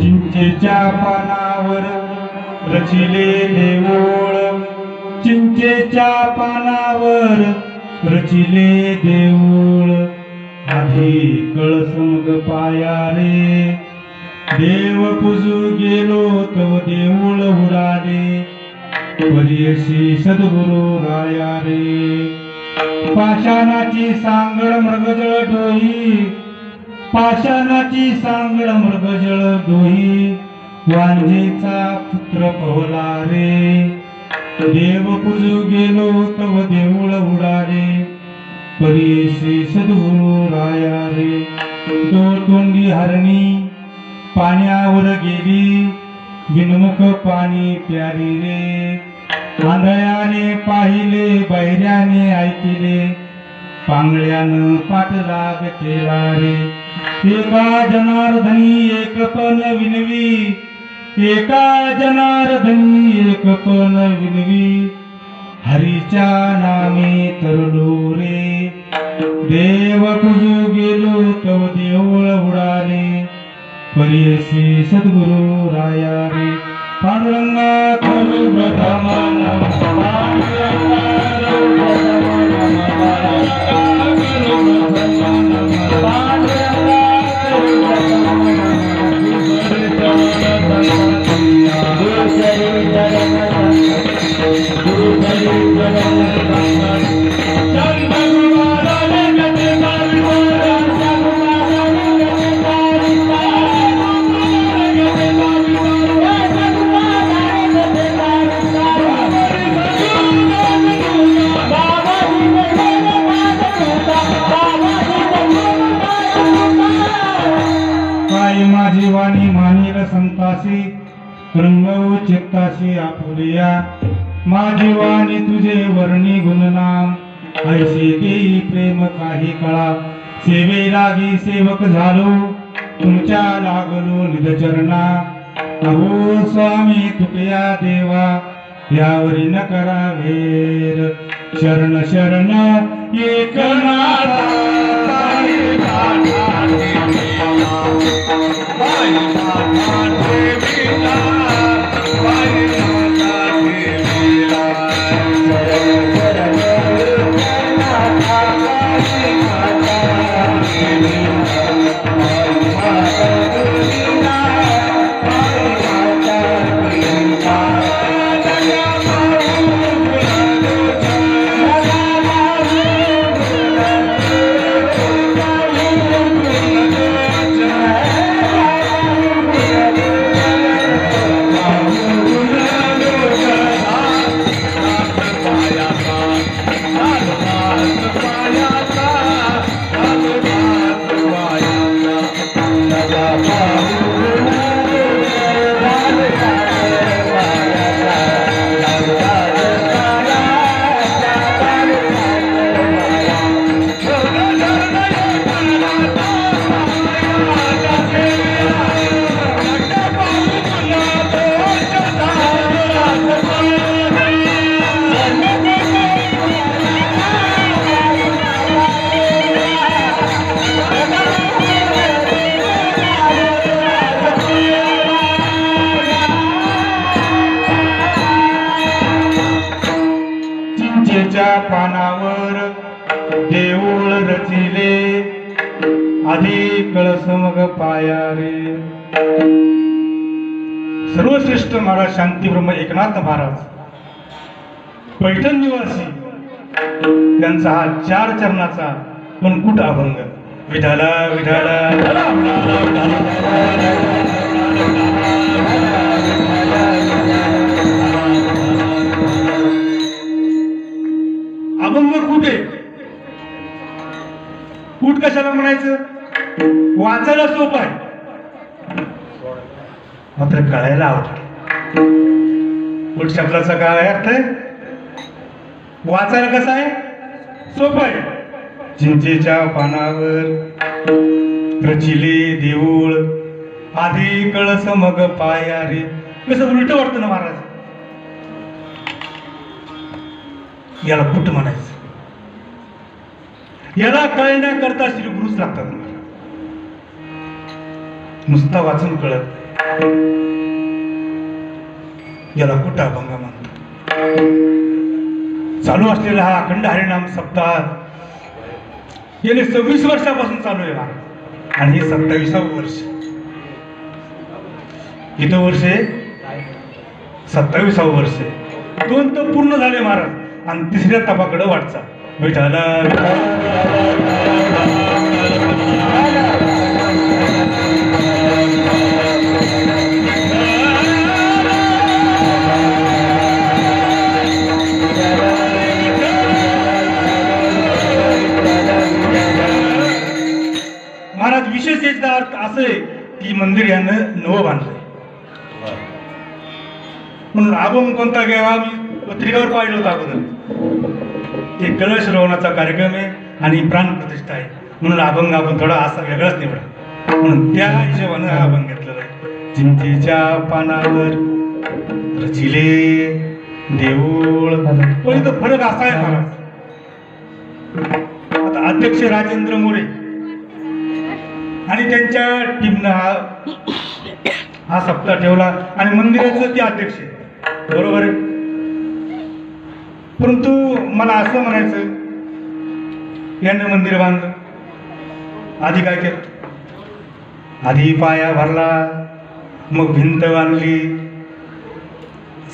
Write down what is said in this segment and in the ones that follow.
चिंचेच्या पानावर रचिले देऊळ, चिंचेच्या पानावर रचिले देऊळ, आधी कळस मग पाया रे, देव पूजू गेलो तव देऊळ उडाले, परियशी सद्गुरु राया रे. पाषाणाची सांगड मृगजळ डोही, पाषाणाची सांगड मृगजळ डोही, वांजेचा पुत्र पवला रे, देव पूजू गेलो तव देऊळ उडाले, परियशी सद्गुरु राया रे. तोंडी हरणी पाण्यावर गेली, बिनमुख पाणी प्यारी रे, आंधळ्याने पाहिले बहिऱ्याने ऐकिले, पांगळ्यानं पाठलाग केला रे. एका जनार्दनी एक पण विनवी, एका जनार्दनी एक पण विनवी, हरीच्या नामे तरलो रे, देव पूजू गेलो तव देऊळ उडाले, परियशी सद्गुरु राया रे. पांडुरंगा करू प्रथम नम, पांडुरंगा करू प्रथम नम, पांडुरंगा करू प्रथम नम, पांडुरंगा करू प्रथम नम. दुसरी चरण संगती, दुसरी चरण संगती, माझी वाणी मानिल संतासी, रंगवू चित्ताशी आपुलिया, माझी वाणी तुझे वर्णी गुणनाम, ऐसे देई प्रेम काही कळा, सेवे लागी सेवक झालो, तुमच्या लागलो निजचरणा, अहो स्वामी तुकया देवा, यावरी न करा वेर, शरण शरण एकनाथा. पानावर देऊळ रचिले आधी कळस मग पाया रे. सर्वश्रेष्ठ महाराज शांतीब्रह्म एकनाथ महाराज पैठण निवासी त्यांचा हा 4 चरणाचा कुंकुट अभंग. विठाला विठाला अभंग कुठे कूट कशाला म्हणायचं? वाचायला सोपं आहे मात्र कळायला आवडत. कूट शब्दाचा काय अर्थ आहे? वाचायला कसं आहे? सोपं आहे. चिंचेच्या पानावर रचिले देऊळ आधी कळस मग पाया रे. कसं उलट वाटतं ना महाराज. याला कुठ म्हणायचं? याला कळण्याकरता श्री गुरुच लागतात. नुसता वाचून कळत याला कुठ अभंग म्हणतात. चालू असलेला हा अखंड हरिनाम सप्ताह गेले 26 वर्षापासून चालू आहे महाराज. आणि हे 27वे वर्ष. किती वर्ष आहे? 27वे वर्ष. 2 तर पूर्ण झाले महाराज आणि 3ऱ्या तपाकडे वाटचा. विठाला महाराज विशेष याचा अर्थ असं आहे की मंदिर यानं नवं बांधलंय म्हणून अभंग कोणता घ्यावा मी पत्रिकावर पाहिलं होतं अगोदर. ते कलश रोवणाचा कार्यक्रम आहे आणि प्राण प्रतिष्ठा आहे म्हणून अभंग आपण थोडा असा वेगळाच निवडा म्हणून त्या हिशोबानं हा अभंग घेतलेला आहे. चिंचेच्या पानावर रचिले देऊळ. पण इथं फरक असा आहे महाराज. आता अध्यक्ष राजेंद्र मोरे आणि त्यांच्या टीमनं हा सप्ताह ठेवला आणि मंदिराचं ते अध्यक्ष आहे. बरोबर आहे. परंतु मला असं म्हणायचं यानं मंदिर बांधलं. आधी काय केलं? आधी पाया भरला मग भिंत बांधली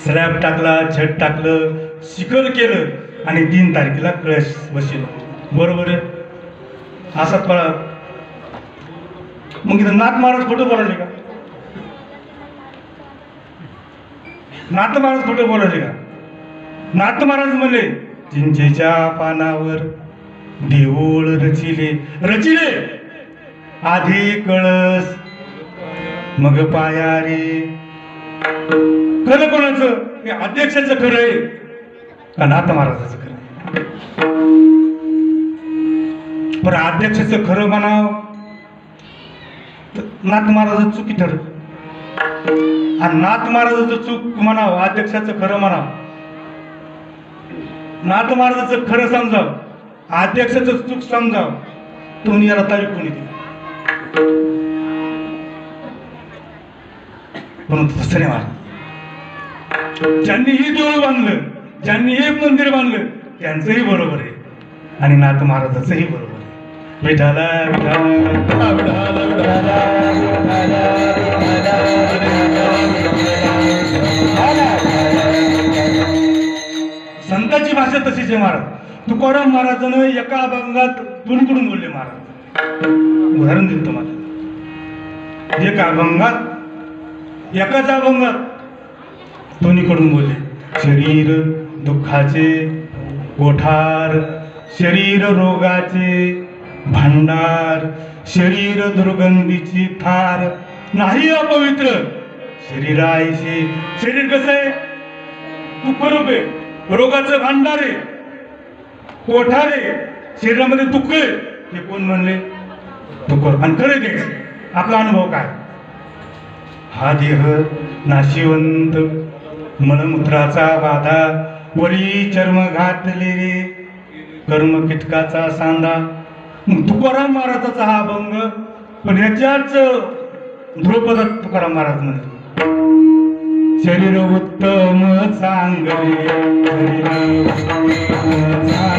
स्लॅब टाकला छत टाकलं शिखर केलं आणि 3 तारखेला कळश बसवलं. बरोबर आहे. असा पळा मग इथं नाथ महाराज खोटं बोलायचे का? नाथ महाराज खोटं बोलायचे का? नाथ महाराज म्हणले चिंचेच्या पानावर देऊळ रचिले. रचिले आधी कळस मग पाया रे. खरं कोणाचं? हे अध्यक्षाचं खरं आहे का नाथ महाराजाचं खरं आहे? पण अध्यक्षाचं खरं म्हणावं नाथ महाराज चुकी ठरत आणि नाथ महाराजाचं चूक म्हणावं अध्यक्षाचं खरं म्हणावं. नाथ महाराजाचं खरं समजावं अध्यक्षाचं चूक समजावं. तुम्ही याला तारीख कोणी दिली? परंतु तसं नाही महाराज. ज्यांनी ही देऊळ बांधलं ज्यांनी हे मंदिर बांधलं त्यांचंही बरोबर आहे आणि नाथ महाराजाचंही बरोबर आहे. विठाला संतांची भाषा तशीच आहे महाराज. तुकाराम महाराजांना एका अभंगात 2 कडून बोलले महाराज. उदाहरण देतो मला. एका अभंगात एकाच अभंगात 2 कडून बोलले. शरीर दुःखाचे कोठार शरीर रोगाचे भांडार शरीर दुर्गंधीची थार नाही अपवित्र शरीरायशी. शरीर कसं आहे? दुःखरूप आहे. रोगाचं भांडार आहे कोठार आहे. शरीरामध्ये दुःख आहे. हे कोण म्हणले? दुःख. आणि खरं ते आपला अनुभव काय? हा देह नाशिवंत मलमूत्राचा बाधा वरी चर्म घातले कर्म किटकाचा सांदा. तुकाराम महाराजाचा हा अभंग पण याच्याच ध्रुपदात तुकाराम महाराज म्हणले शरीर उत्तम चांगले शरीर उत्तम चांगले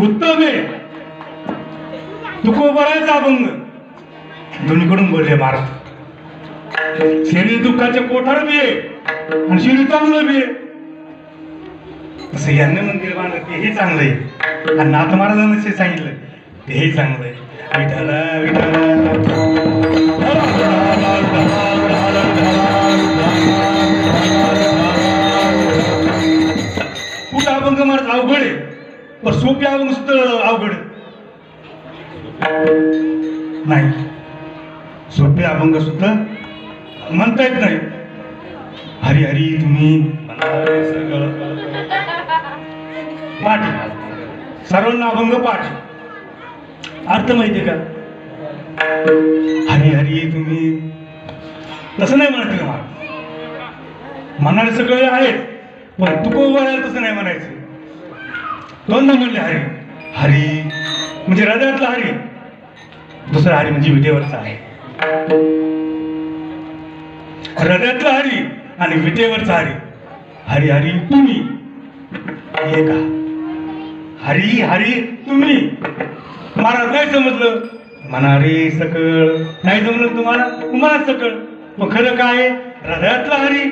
उत्तम आहे तुकोबरायचा अभंग दोन्हीकडून बोलले महाराज शरीर दुःखाचे कोठार बी आहे आणि शरीर चांगलं बी आहे तसं यांनी मंदिर बांधलं तेही चांगलं आहे आणि नाथ महाराजांनी सांगितलं तेही चांगलं आहे विठाला कुठं अभंग महाराज अवघड आहे पण सोपे अभंग सुद्धा अवघड नाही सोपे अभंग सुद्धा म्हणता येत नाही हरी हरी तुम्ही पाठ सर्वांना अभंग पाठ अर्थ माहितीये का हरी हरी तुम्ही तसं नाही म्हणत का मला म्हणाले सगळे आहेत पण तुकोबरायला तसं नाही म्हणायचं दोनदा म्हणले हरी हरी म्हणजे हृदयातला हरी दुसरा हरी म्हणजे विटेवरचा आहे हृदयातला हरी आणि विटेवरचा हरी हरी हरी तुम्ही हे का हरी हरी तुम्ही महाराज नाही समजलं म्हणा रे सकळ नाही जमलं तुम्हाला तुम्हाला सकळ मग खरं काय हृदयातला हरी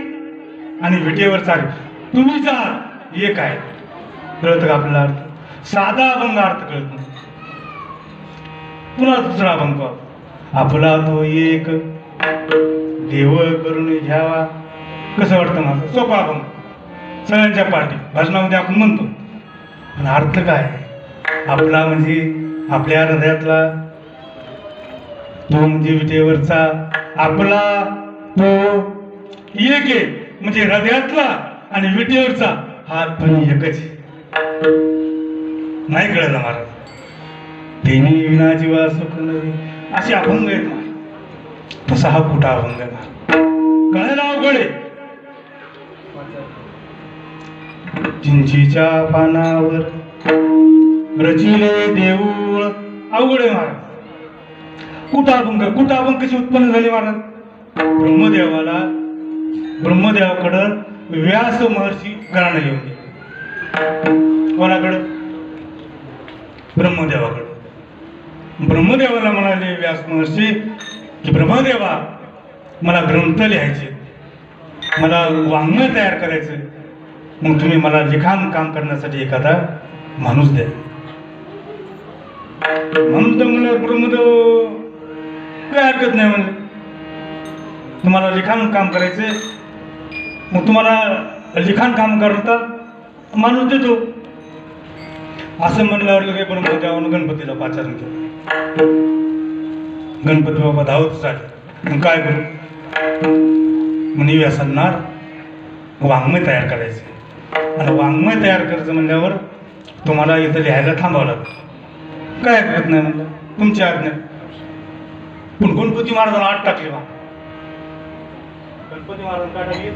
आणि विटेवरचा हरी तुम्हीचा एक आहे कळत का आपल्याला अर्थ साधा अभंग अर्थ कळत नाही पुन्हा दुसरा अभंग आपला तो एक देव करून घ्यावा कसं वाटतं माझं सोपा अभंग सगळ्यांच्या पाठी भजनामध्ये आपण म्हणतो पण अर्थ काय? आपला म्हणजे आपल्या हृदयातला तो म्हणजे विटेवरचा आपला तो एक आहे, म्हणजे हृदयातला आणि विटेवरचा हा पण एकच आहे. नाही कळलं महाराज. तेनी विना जीवा सुख नये असे अभंग आहेत महाराज. तसा हा कुठा अभंग आहे महाराज. कळायला अवघड आहे. चिंचीच्या पानावर रचिले देऊळ अवघड आहे महाराज. कुठं अभंग कशी उत्पन्न झाली महाराज? ब्रह्मदेवाकडं व्यास महर्षी घराणं येऊन गेले. कोणाकडं? ब्रह्मदेवाला म्हणाले व्यास महर्षी की ब्रह्मदेवा, मला ग्रंथ लिहायचे, मला वाङ्मय तयार करायचं, मग तुम्ही मला लिखाण काम करण्यासाठी एखादा माणूस द्या. म्हणून तर म्हणलं ब्रह्मदेव काय हरकत नाही म्हणले, तुम्हाला लिखाण काम करायचे, मग तुम्हाला लिखाण काम करता माणूस देतो. असं म्हणल्यावर लगे ब्रह्मदेवानं गणपतीला पाचारण केलं. गणपती बाबा धावत चालले. मग काय करू? म्हणे व्यासांना वाङ्मय तयार करायचे, आणि वाङ्मय तयार करायचं म्हणल्यावर तुम्हाला इथं लिहायला थांबावं लागतं. काय हरकत नाही म्हणलं, तुमची आज्ञा. पण गणपती महाराजांना आत टाकली बा. गणपती महाराज काय टाकली?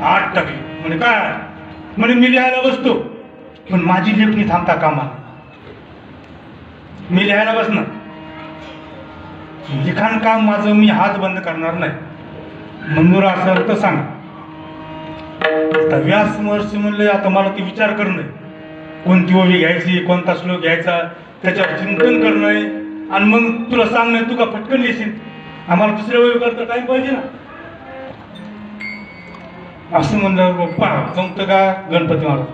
आत टाकली. म्हणजे काय? म्हणे मी लिहायला बसतो, पण माझी लेखणी थांबता कामा. मी लिहायला बसणार, लिखाण काम माझं मी हात बंद करणार नाही. मंजूर असेल तर सांगा. आता व्यास महर्षी म्हणले आता मला ते विचार करणं, कोणती ओवी घ्यायची, कोणता श्लोक घ्यायचा, त्याच्यावर चिंतन करणं, आणि मग तुला सांगणं, तू का पटकन येशील, आम्हाला दुसऱ्या वेळी करता टाइम पाहिजे ना. असं म्हणलं जमतं का गणपती महाराज?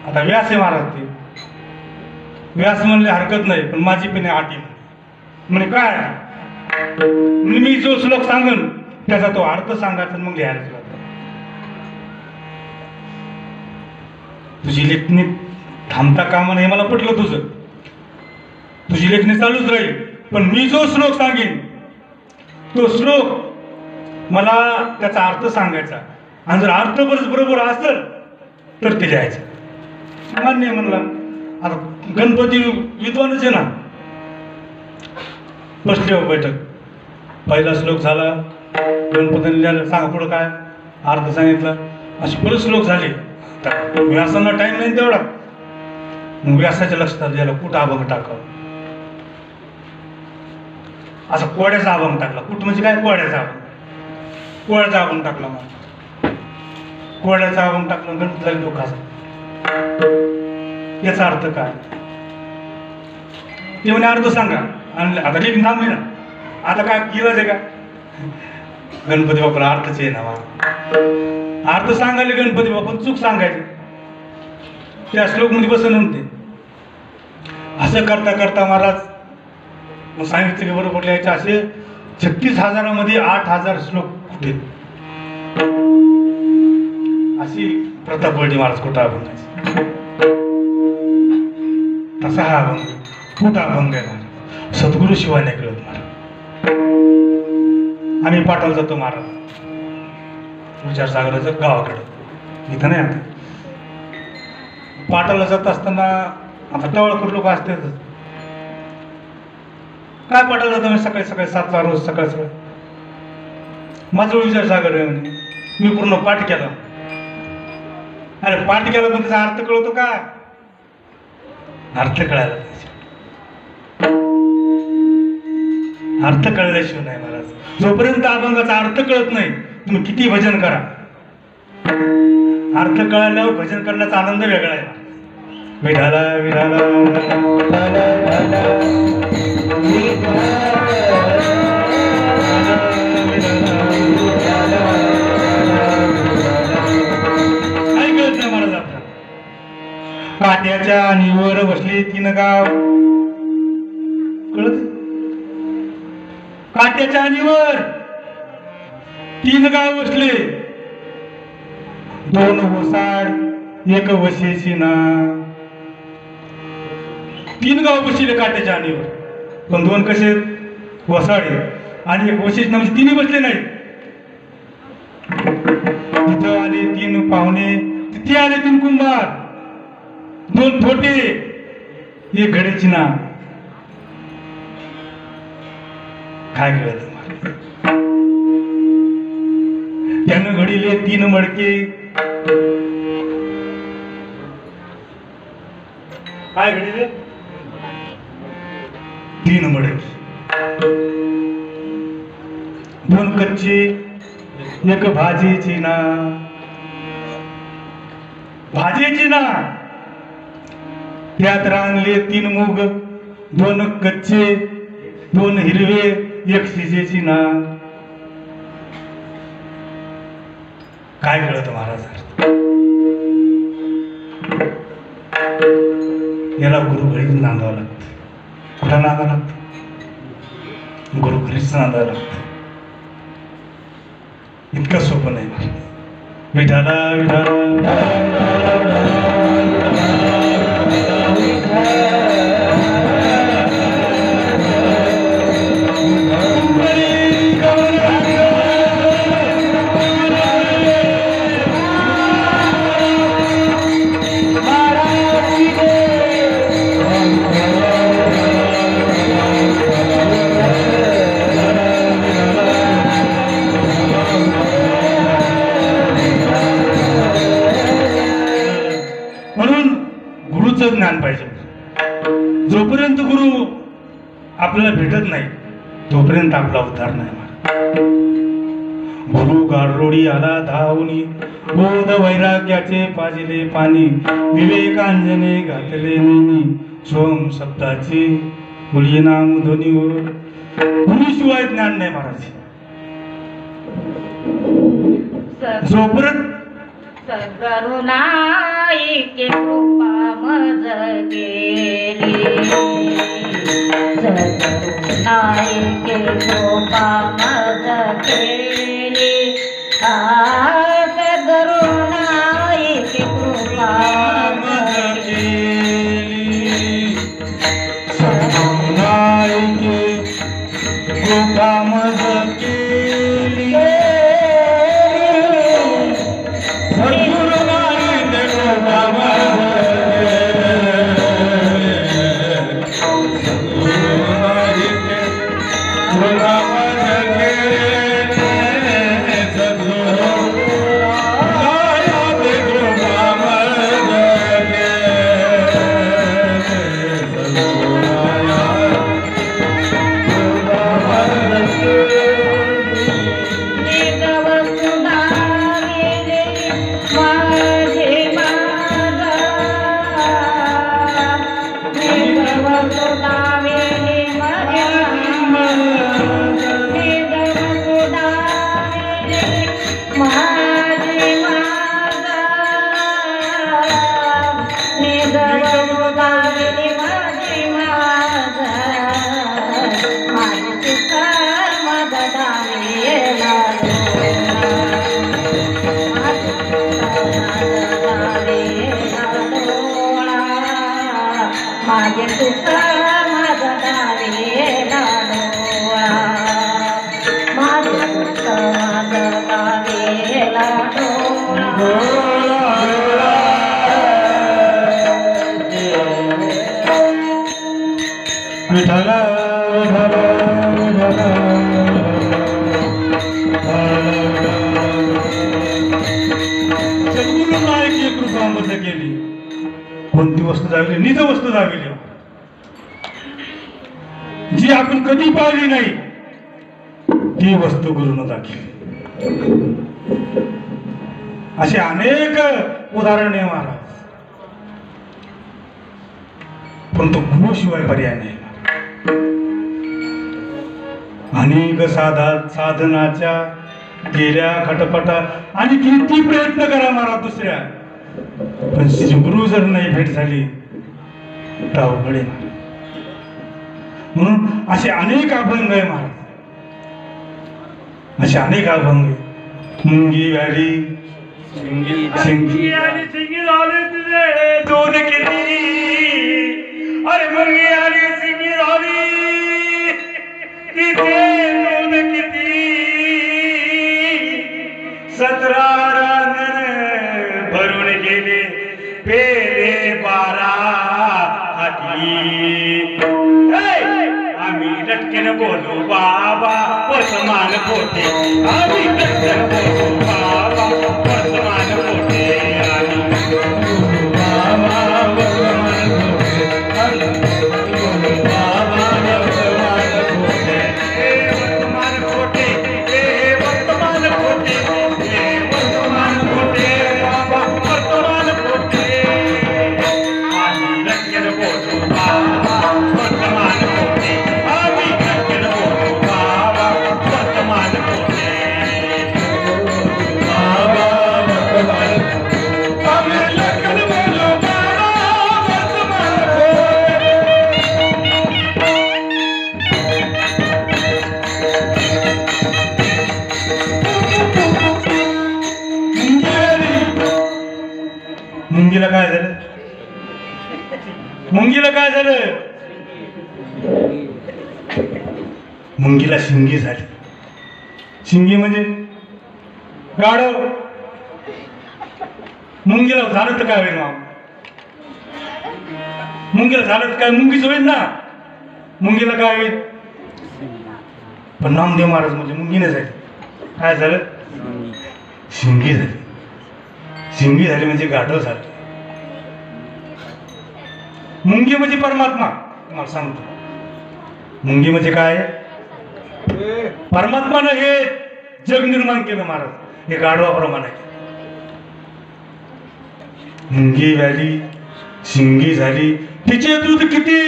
आता व्यास आहे महाराज. ते व्यास म्हणले हरकत नाही, पण माझी पण अटी. म्हणे काय? म्हणजे मी जो श्लोक सांगन त्याचा तो अर्थ सांगायचा, मग लिहायला सुरुवात. तुझी लेखणी थांबता कामा नये, मला पटलं तुझं. तुझी लेखणी चालूच राहील, पण मी जो श्लोक सांगेन तो श्लोक मला त्याचा अर्थ सांगायचा, आणि जर अर्थ बरोबर असेल तर ते लिहायचं. मान्य म्हणला. आता गणपती विद्वानच आहे ना. बसले हो बैठक. पहिला श्लोक झाला, गणपतीने लिहायला सांगा पुढं काय अर्थ सांगितलं. असे बरेच श्लोक झाले. व्यासांना टाइम नाही तेवढा. मग व्यासाच्या लक्षात याला कुठं अभंग टाकावं. असं कोड्याचा अभंग टाकला. कुठं म्हणजे काय? कोड्याचा अभंग. कोड्याचा अभंग टाकला. मग कोड्याचा अभंग टाकला. गणपतीला दुःखाचा. याचा अर्थ काय? ते म्हणे अर्थ सांगा. आणि आता लेखन थांबली ना. आता काय केलंच आहे का? गणपती बाप्पाला अर्थच आहे ना. अर्थ सांगायला गणपती बाप्पा चूक सांगायचे, त्या श्लोक मध्ये बसत नव्हते. असं करता करता महाराज मग सांगितलं की बरोबर लिहायचे. असे 36,000 8,000 श्लोक कुठे. अशी प्रथा पडली महाराज कुठा अभंगाची. तसा हा अभंग कुठा अभंग आहे महाराज. सद्गुरु शिवाय नाही कळत महाराज. आम्ही पाठाला जातो महाराज विचारसागराचं गावाकडं. इथं नाही. आता पाठाला जात असताना आता टवळखोर लोक असतातच. काय पाठाला जातो मी सकाळी सकाळी 7ला रोज सकाळ सकाळी. माझं विचारसागर आहे म्हणे. मी पूर्ण पाठ केला. अरे पाठ केला पण त्याचा अर्थ कळतो का? अर्थ कळायला पाहिजे. अर्थ कळल्याशिवाय नाही महाराज. जोपर्यंत अभंगाचा अर्थ कळत नाही तुम्ही किती भजन करा. अर्थ कळाल्यावर भजन करण्याचा आनंद वेगळा आहे. विठाला विठाला काय कळत नाही महाराज आपल्याला. काट्याच्या निवर बसले 3 गाव. कळत? काट्याच्या निवर 3 गाव बसले. 2 ओसाड एक वशीची ना. 3 गाव बसले काट्याच्या आणीवर, पण 2 कसे वसाडे आणि एक वशीच ना, म्हणजे 3 बसले नाही. तिथं आले 3 पाहुणे, तिथे आले 3 कुंभार, 2 थोटे, एक घड्याची ना. काय कळत त्यानं घडीले 3 मडके. काय घडीले 3 मडके, 2 कच्चे, एक भाजीची ना. भाजीची ना त्यात रांगले 3 मूग, 2 कच्चे, 2 हिरवे, एक शिजेची ना. काय कळत महाराज, याला गुरु घरीच नांदावं लागतं. कुठं नांदावं लागतं? गुरु घरीच नांदावं लागतं. इतकं सोपं नाही महाराज. विठाला ज्ञान पाहिजे. जोपर्यंत गुरु आपल्याला भेटत नाही तोपर्यंत आपला उद्धार नाही. गुरु गाडरोडी आला धावूनी, बोध वैराग्याचे पाजिले पाणी, विवेकांजने घातले नेमी, सोम शब्दाचे बोलिये नाम ध्वनीवर. गुरुशिवाय ज्ञान नाही महाराज. जोपर्यंत सद्गुरुनाई के कृपा मज केली, सद्गुरुनाई के कृपा मज केली, सद्गुरुनाई के कृपा मज केली, सद्गुरुनाई के कृपा मज केली. कोणती वस्तू दाखवली? निज वस्तू दाखवली जी आपण कधी पाहिली नाही ती वस्तू गुरुनं दाखवली. असे अनेक उदाहरणे महाराज, पण तो गुरुशिवाय पर्याय नाही. अनेक साधनाच्या गेल्या खटपटा आणि किती प्रयत्न करा महाराज दुसऱ्या, पण गुरु जर नाही भेट झाली तर अवघड आहे. म्हणून असे अनेक अभंग आहे महाराज, असे अनेक अभंग. मुंगी व्याली शिंगी आणि शिंगी झाले तुझे दोन किती अरे मुंगी आणि शिंगी झाली तिथे दोन किती 17 रांगण भरून गेले पेले 12 हाती आम्ही लटकेन बोलू बाबा वर्तमान पोटे आम्ही लटकेन बोलू बाबा वर्तमान पोटे बाबा वर्तमान पोटे बाबा वर्तमान पोटे वर्तमान पोटे वर्तमान पोटे बाबा वर्तमान पोटे आम्ही लटकेन बोलू बाबा वर्तमान पोटे मुंगीला काय झालं मुंगीला काय झालं मुंगीला शिंगी झाली शिंगी म्हणजे गाढव मुंगीला झालं तर काय होईल मग मुंगीला झालं तर काय मुंगीच होईल ना मुंगीला काय होईल पण नामदेव महाराज म्हणजे मुंगीने झाली काय झालं शिंगी झाली शिंगी झाली म्हणजे गाढव झालं मुंगी म्हणजे परमात्मा तुम्हाला सांगतो मुंगी म्हणजे काय परमात्मानं हे जग निर्माण केलं महाराज हे गाढवाप्रमाणे मुंगी झाली शिंगी झाली तिचे दूध किती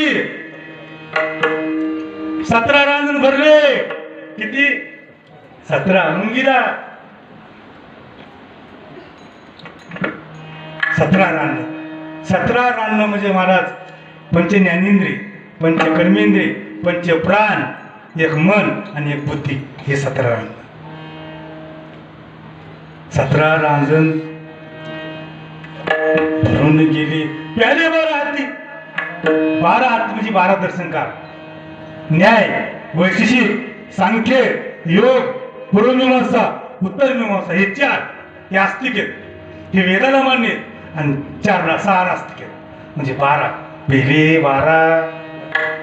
17 रांजण भरले किती 17 मुंगीला 17 रांजण म्हणजे महाराज पंच ज्ञानेंद्रिय पंच कर्मेंद्रिय पंच प्राण एक मन आणि एक बुद्धी हे 17 रांजण 17 रांजण भरून गेली प्याले 12 हाती 12 हाती म्हणजे 12 दर्शनकार न्याय वैशेषिक सांख्य योग पूर्वमीमांसा उत्तरमीमांसा हे 4 हे आस्तिक आहेत हे वेदाला मान्य आहेत आणि 4 6 नास्तिक आहेत म्हणजे 12 पहिले 12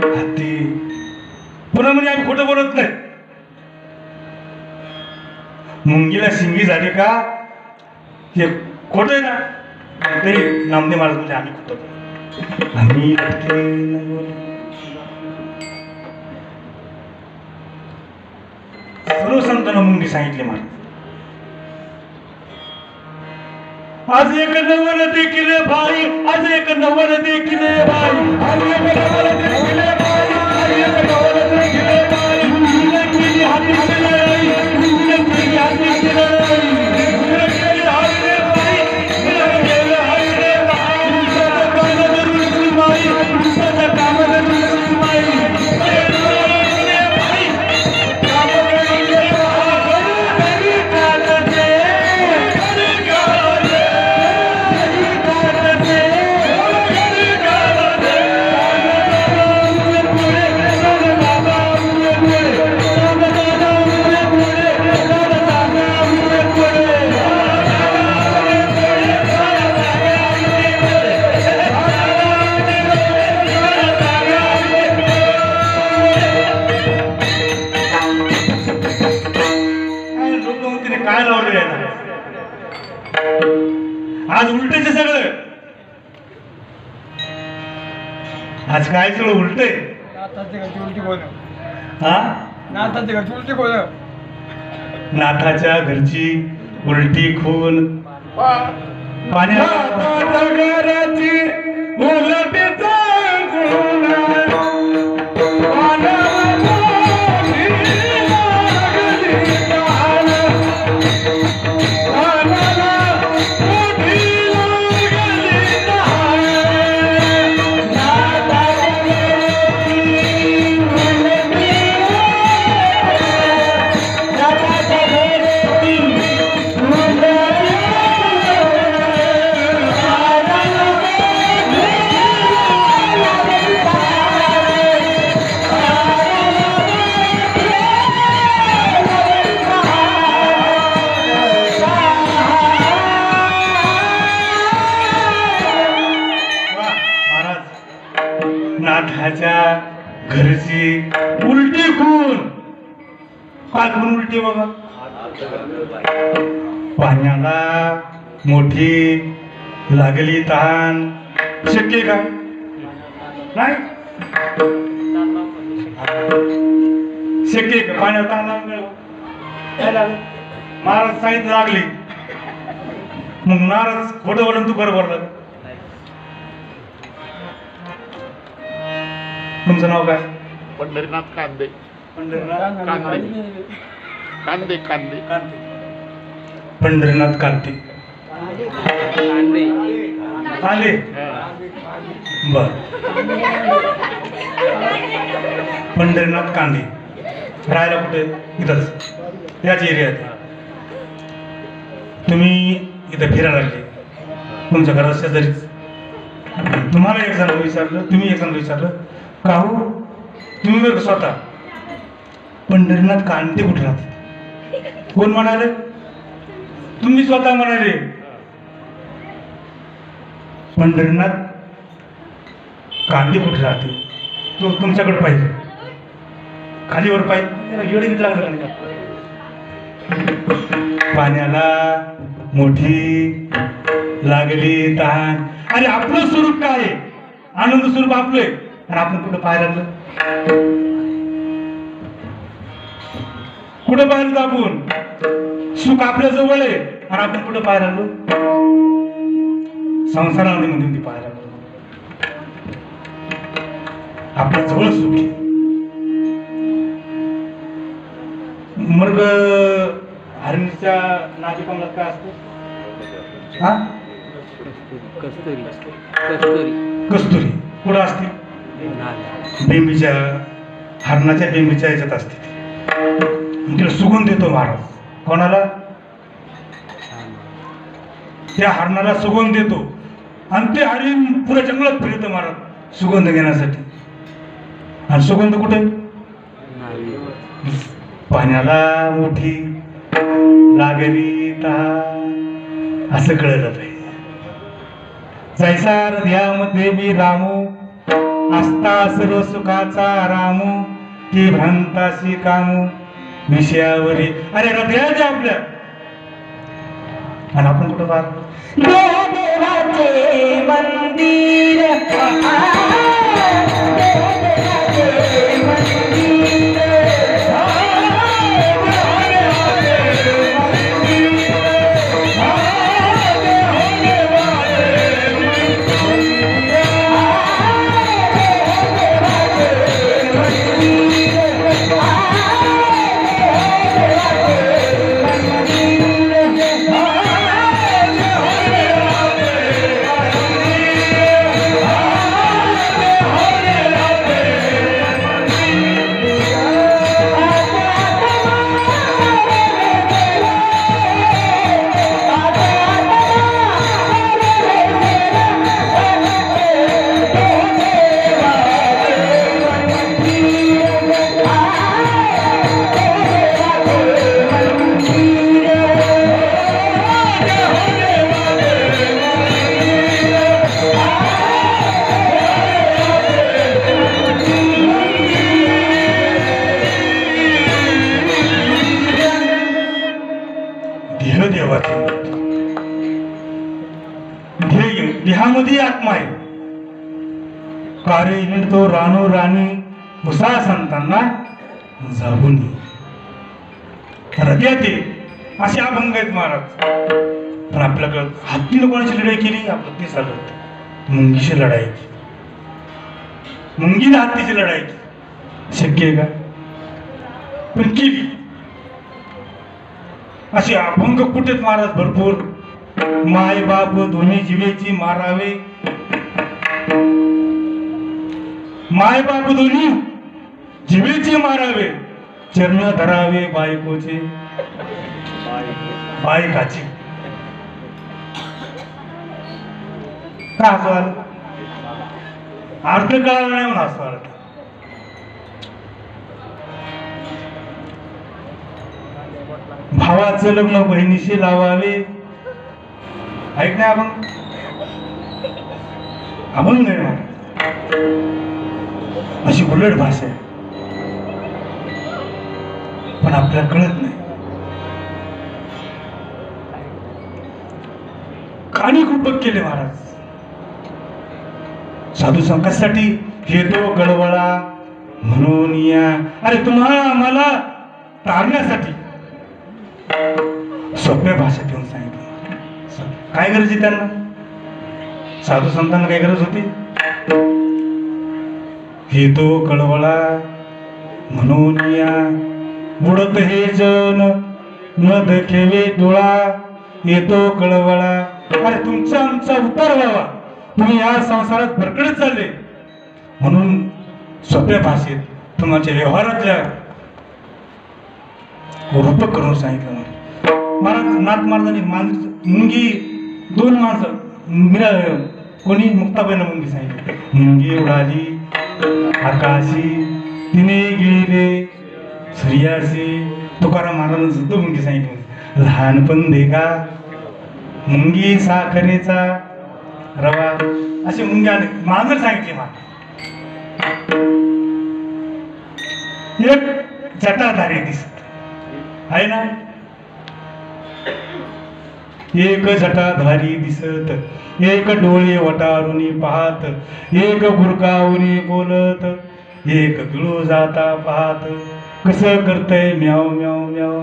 हाती पुन्हा म्हणजे आम्ही खोटं बोलत नाही मुंगीला शिंगी झाली का हे खोटं आहे ना तरी नामदेव महाराज म्हणजे आम्ही खोटं आम्ही सर्व संतांना मुंगी सांगितले महाराज आज एक नवल देखील भाई आज एक नवल देखील भाई आज एक नवल देखील भाई आज एक नवल देखील भाई केली हाती लढाई केली हाती लढाई केली हाती भाई केली हाती भाई सदा कामद रुसमाई काय लावलं आज उलटेच सगळं आज काय सगळं उलट नाथाच्या घरची उलटी खून पाण्याची उलटीचा खून कोणाच्या घरची उलटी खून. काय खून उलटी बघा. पाण्याला मोठी लागली तहान. शक्य का नाही. शक्य का पाण्याला तहान लागली. महाराज सांगितलं लागली मग महाराज खोटं बोलून तू बरं बोलला. तुमचं नाव काय. पंढरीनाथ कांदे. पंढरीनाथ कांदे कांदे पंढरीनाथ कांते. आले बर. पंढरीनाथ कांदे राहायला कुठे. इथंच याच एरियात. तुम्ही इथं फिरायला लागले तुमच्या घरात शेजारीच. तुम्हाला एक जण विचारलं तुम्ही एक जण विचारलं का हो तुम्ही बरं स्वतः पंढरीनाथ कांते कुठे राहते. कोण म्हणाले. तुम्ही स्वतः म्हणाले पंढरीनाथ कांते कुठे राहते. तो तुमच्याकडे पाहिजे खालीवर पाहिजे. येडे लागलं का. पाण्याला मोठी लागली तहान. अरे आपलं स्वरूप काय आहे. आनंद स्वरूप आपलंय आणि आपण कुठं बाहेर आलं. कुठं बाहेर आपण. सुख आपल्या जवळ आहे आणि आपण कुठं बाहेर आलो. संसारामध्ये मध्ये ती बाहेर आलो. आपल्या जवळ सुख आहे. मग हरणीच्या नाची कमलात काय असतं. हा कस्तुरी कस्तुरी कस्तुरी कुठं असते. बेंबीच्या हरणाच्या बेंबीच्या याच्यात असते. तिला सुगंध देतो महाराज. कोणाला. त्या हरणाला सुगंध देतो आणि ते हरिण पुऱ्या जंगलात फिरतो महाराज सुगंध घेण्यासाठी. आणि सुगंध कुठे. पाण्याला मोठी लागली तहान असं कळलं पाहिजे. जैसा हृदयामध्ये मी रामू असता सर्व सुखाचा रामू की भ्रांताशी कामू विषयावरी. अरे हृदयाचे आपल्या आणि आपण कुठं पाहतो. देवाचे मंदिर देहामध्ये आत्मा आहे. कार्य हिंडतो रानो राणी मुसा संतांना जागून हृदयात असे अभंग आहेत महाराज. पण आपल्याकडं हत्तीनं कोणाची लढाई केली आपलं ते चालत. मुंगीशी लढाई मुंगीने हत्तीची लढाई शक्य आहे का. पण केली. असे अभंग कुठेच महाराज भरपूर. माय बाप दोन्ही जीवेची मारावे. माय बाप दोन्ही जीवेची मारावे. चरण धरावे बायकोचे बायकाची. का असं अर्थ कळाला नाही म्हणून असं अर्थ. भावाचं लग्न बहिणीशी लावावे. ऐक नाही आपण नाही अशी उलट भाषा आहे, पण आपल्याला कळत नाही. काणी खूपच केले महाराज साधू संघासाठी. हे तो गडवळा म्हणून या, अरे तुम्हाला आम्हाला तारण्यासाठी सोप्या भाषेत येऊन सांगितलं. काय गरज आहे त्यांना? साधू संतांना काय गरज होती? हे तो कळवळा म्हणून या, बुडत हे जन न दखेवे डोळा. येतो कळवळा, अरे तुमचा आमचा उतार व्हावा, तुम्ही या संसारात भरकडत चालले म्हणून सोप्या भाषेत तुमच्या व्यवहारातल्या रूप करून सांगितलं. महाराज नाथ महाराजांनी मुंगी दोन माणसं मिळाले. कोणी? मुक्ताबाईनं मुंगी सांगितली. मुंगी उडाली आकाशी तिने गिळले सूर्याशी. तुकाराम महाराजांनी सुद्धा मुंगी सांगितली. लहानपण देगा मुंगी साखरेचा रवा, अशी मुंग्या मांजर सांगितली. एक जटाधारी दिसत आहे ना, एक जटाधारी दिसत, एक डोळे वटारुनी पाहत, एक गुरकावनी बोलत, एक गिळू जाता पाहत, कसं करतय म्याव म्याव म्याव.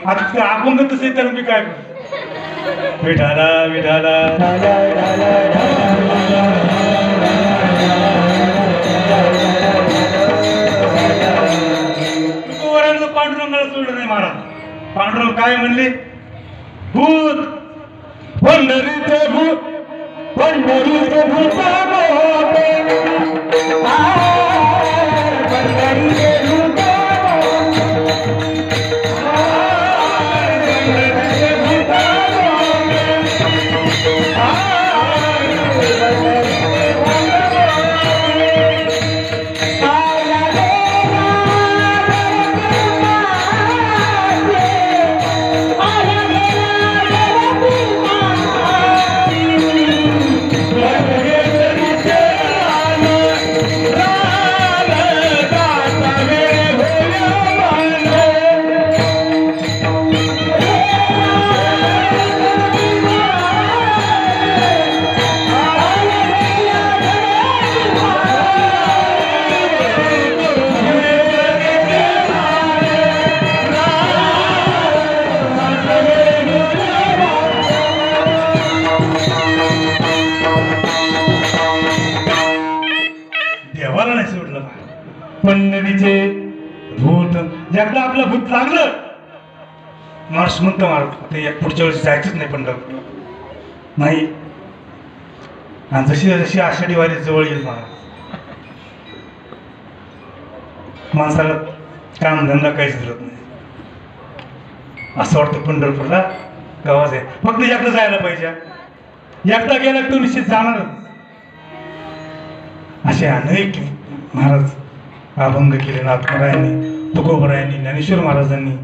आता आपण तसे तर मी काय करू? विठाला विठाला पांडुरंगाला सोडलं नाही महाराज. पांडुरंग काय म्हणले? भूत पंढरीचे भूत, पंढरीचे भूत, पंढरीचे भूत. ज्याकडं आपलं भूत लागलं माणूस म्हणतो ते पुढच्या वेळेस जायचंच नाही पंढरपूर नाही. आणि जशी जशी आषाढी वारी जवळ येईल माणसाला काम धंदा काहीच धरत नाही. असं वाटतं पंढरपूरला गावाच आहे, फक्त एकदा जायला पाहिजे. एकदा गेला तो निश्चित जाणारच. असे अनेक महाराज अभंग केले नाथमहाराजांनी, तुकोबरायांनी, ज्ञानेश्वर महाराजांनी.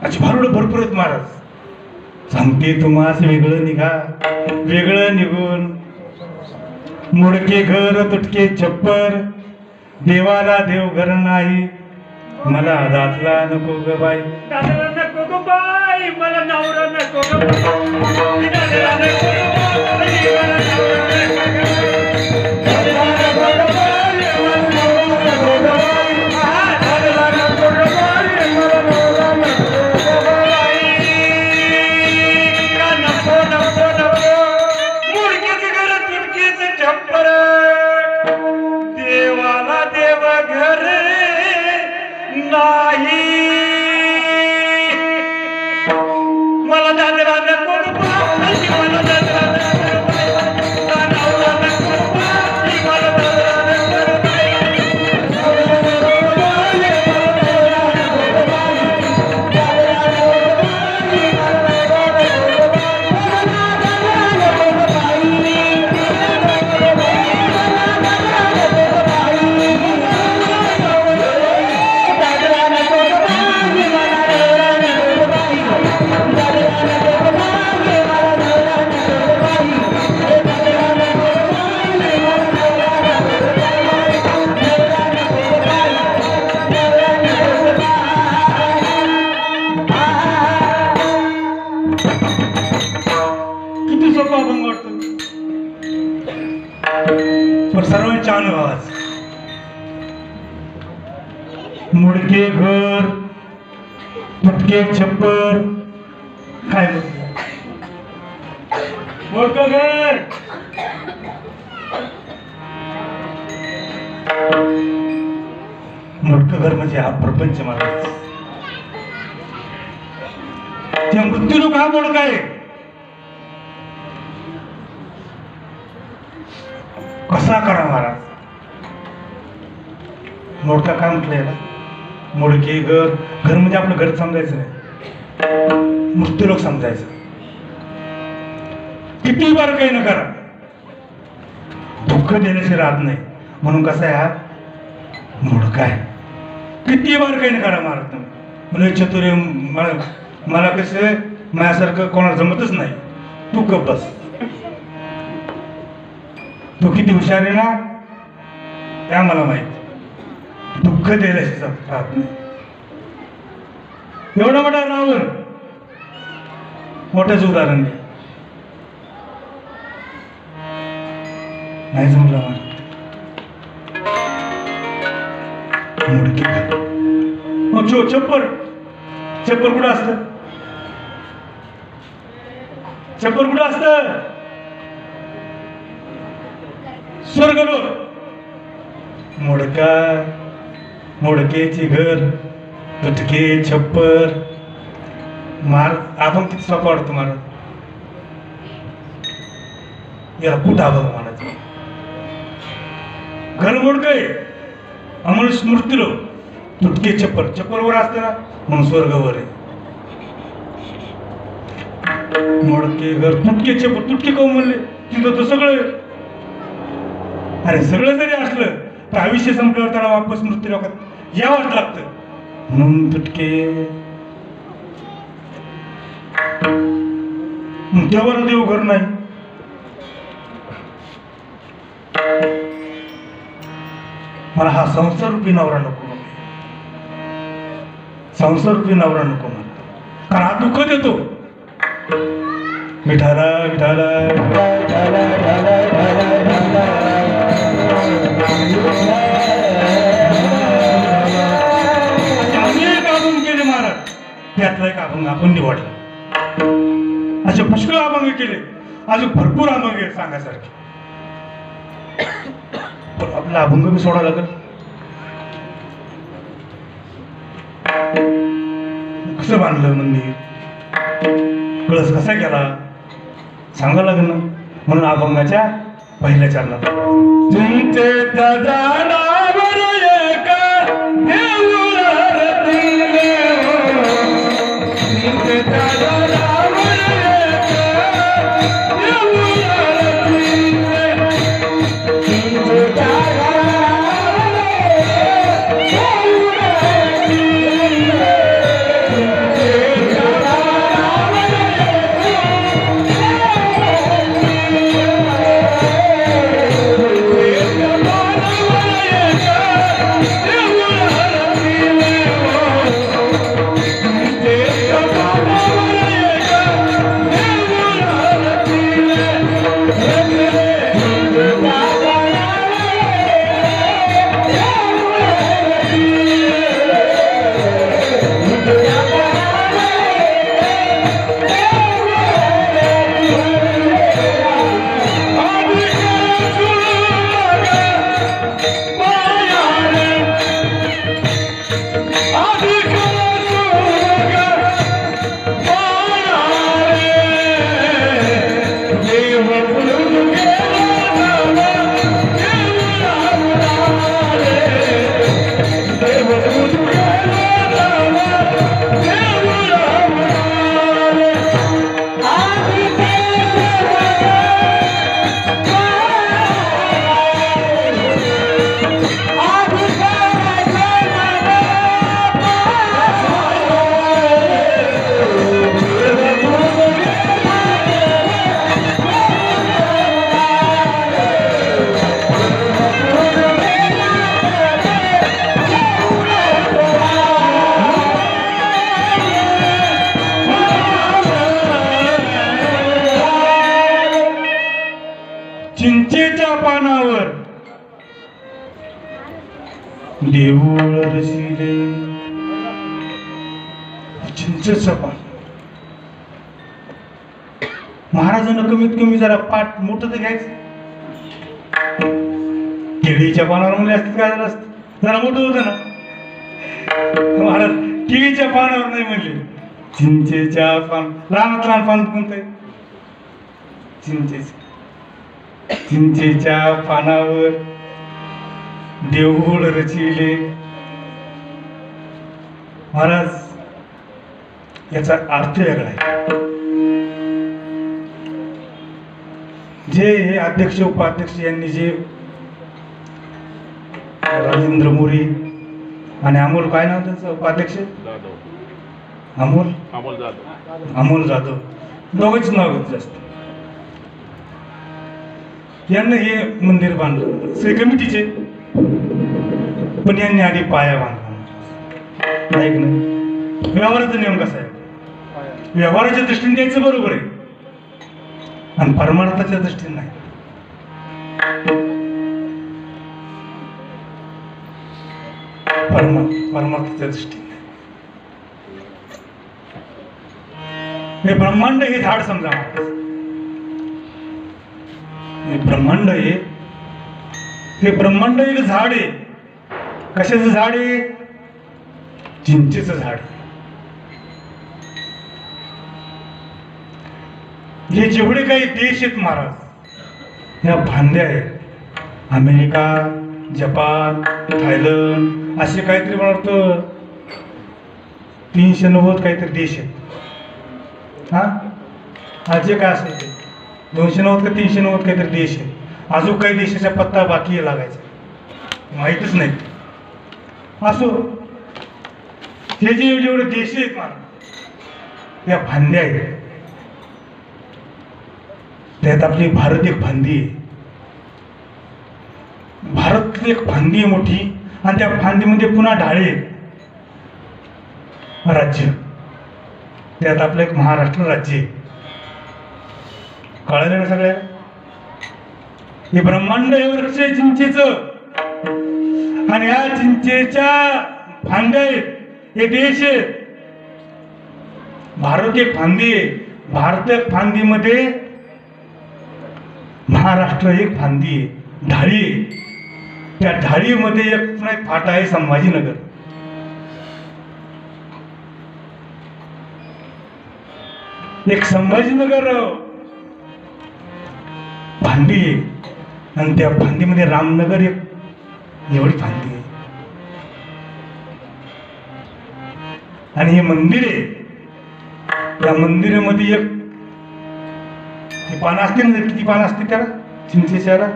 अशी भारुड भरपूर आहेत महाराज. सांगते तुम्हास वेगळं निघा, वेगळं निघून मुडके घर तुटके छप्पर, देवाला देव घर नाही, मला दातला नको ग बाई, दातला नको ग बाई, मला नवरा नको ग बाई, दातला नको ग बाई, मला नवरा नको ग मला दादरा नको ग बाई, मला दादरा नको ग बाई. मोडके घर तुटके छप्पर काय मोडकं घर मोडकं घर म्हणजे हा प्रपंच महाराज त्या मृत्यूलोक हा मोडका आहे कसा करा महाराज मोडका काय म्हटलंय ना मोडके घर घर म्हणजे आपलं घर समजायचं नाही मृत्यूलोक समजायचं किती बार काही न करा दुःख देण्याशी राहत नाही म्हणून कसा आहे हा मोडका आहे किती बार काही न करा महाराज तुम्ही म्हणजे चतुर्य मला कसं माझ्यासारखं कोणाला जमतच नाही तू गप बस तू किती हुशार आहे ना त्या मला माहित दुःख द्यायलाशी राहत नाही एवढा मोठा रावण मोठंच उदाहरण दे नाही जमलं मला मुडकी चप्पर चप्पर कुठं असतं चप्पर कुठं असतं स्वर्गलोक मोडका मोडकेची घर तुटके छप्पर मार आपण किती सोपा वाटतो महाराज याला कुठं बघ म्हणायचं घर मोडकय अमोल स्मृतीलो तुटके छप्पर छप्पर वर असते ना म्हणून स्वर्गावर आहे मोडके घर तुटके छप्पर तुटके काऊन म्हणले तिथं तर सगळं अरे सगळं जरी असलं तर आयुष्य संपल्यावर त्याला वापस मृत्यू लोकात यावंच लागतं म्हणून तुटके त्यावर देव घर नाही मला हा संसार रूपी नवरा नको संसार रूपी नवरा नको मला कारण हा दुःख देतो विठाला विठाला अनेक अभंग केले महाराज त्यातला एक अभंग आपण निवडला असे पुष्कळ अभंग केले अजून भरपूर अभंग आहेत सांगायसारखे पण आपला अभंग बी सोडा लागेल कसं बांधलं मंदिर कळस कसा केला सांगावं लागेल ना म्हणून अभंगाच्या पहिल्या चरणात तुमचे दादावर एका देऊळार दिले तुमचे दादावर एका देऊळार दिले तुमचे चिंचेच्या पानावर देऊळ रसिले चिंचेचं पान. महाराजांना कमीत कमी जरा पाठ मोठं तर घ्यायचं. केळीच्या पानावर म्हणले असते काय झालं असतं, जरा मोठं होतं ना. महाराज केळीच्या पानावर नाही म्हणले, चिंचेच्या पान. लहानात लहान पान कोणतं आहे? चिंचेच्या पानावर देऊळ रचिले. महाराज याचा अर्थ वेगळा आहे. जे हे अध्यक्ष उपाध्यक्ष यांनी जे राजेंद्र मोरे आणि अमोल, काय नाव त्याचं उपाध्यक्ष? जाधव. अमोल जाधव, दोघंच नाव घेत जास्त. यांना हे मंदिर बांधलं श्री कमिटीचे, पण यांनी आधी पाया बांधला. ऐक नाही, व्यवहाराचा नियम कसा आहे? व्यवहाराच्या दृष्टीने द्यायचं बरोबर आहे, आणि परमार्थाच्या दृष्टीने नाही. परमार्थाच्या दृष्टीने हे ब्रह्मांड हे झाड समजा. हे ब्रह्मांड हे ब्रह्मांड एक झाड आहे. कशाचं झाड आहे? चिंचेचं झाड. हे जेवढे काही देश आहेत महाराज, या भांड्या आहेत. अमेरिका, जपान, थायलंड असे काहीतरी मला वाटतं 390 काहीतरी देश आहेत. हा जे काय असेल ते 290 का 390 काहीतरी देश आहे. अजून काही देशाचा पत्ता बाकी आहे लागायचा, माहीतच नाही. असो, हे जे जेवढे देश आहेत मला, या फांद्या आहेत. त्यात आपली भारत एक फांदी आहे. भारत एक फांदी आहे मोठी, आणि त्या फांदीमध्ये पुन्हा ढाळे राज्य. त्यात आपलं एक महाराष्ट्र राज्य आहे. कळलं ना सगळ्या? हे ब्रह्मांड हे वृक्ष आहे चिंचेचं, आणि या चिंचेच्या फांद्या आहेत, हे देश आहेत. भारत एक फांदी आहे. भारत एक फांदीमध्ये महाराष्ट्र एक फांदी आहे, ढाळी आहे. त्या ढाळीमध्ये एक फाटा आहे संभाजीनगर. एक संभाजीनगर फांदी आहे, आणि त्या फांदीमध्ये रामनगर एक एवढी फांदी आहे. आणि हे मंदिर आहे, त्या मंदिरामध्ये एक पानं असते ना, किती पानं असते त्याला चिंचेच्याला?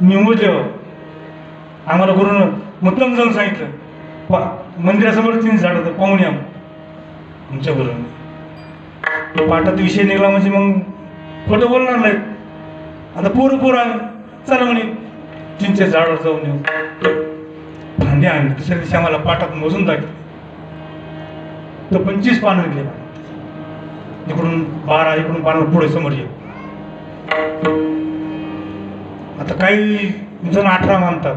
मी मोजलं, आम्हाला गुरुनं मुद्दाम जाऊन सांगितलं, मंदिरासमोर 3 झाड होतं, पाहुणे आमच्या गुरुने. पाठात विषय निघाला म्हणजे मग खोटं बोलणार नाहीत. आता पोरं चला म्हणे चिंचे झाडावर जाऊन येऊ. फांदी आणली. दुसऱ्या दिवशी आम्हाला पाठात मोजून दाखवली तर 25 पानं निघले. इकडून 12, इकडून 12 पुढे समोर येऊ. आता काही जण 18 मानतात,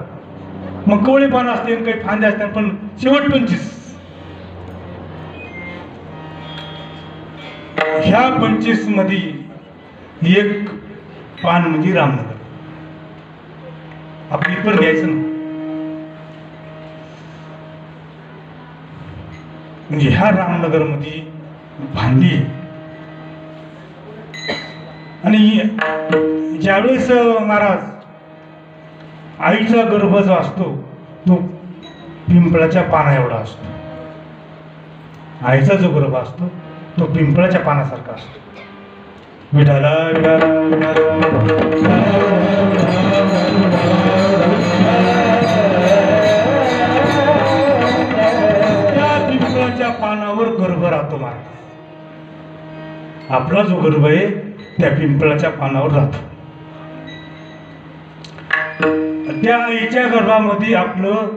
मग कवळे पानं असते, काही फांदे असतात, पण शेवट 25. ह्या 25 मध्ये एक पान म्हणजे रामनगर. आपली इतर घ्यायचं ना. म्हणजे ह्या रामनगर मध्ये भांडी. आणि ज्यावेळेस महाराज आईचा गर्भ जो असतो तो पिंपळाच्या पाना एवढा असतो. आईचा जो गर्भ असतो तो पिंपळाच्या पानासारखा असतो. विठाला त्या पिंपळाच्या पानावर गर्भ राहतो महाराज. आपला जो गर्भ आहे त्या पिंपळाच्या पानावर राहतो. त्या आईच्या गर्भामध्ये आपलं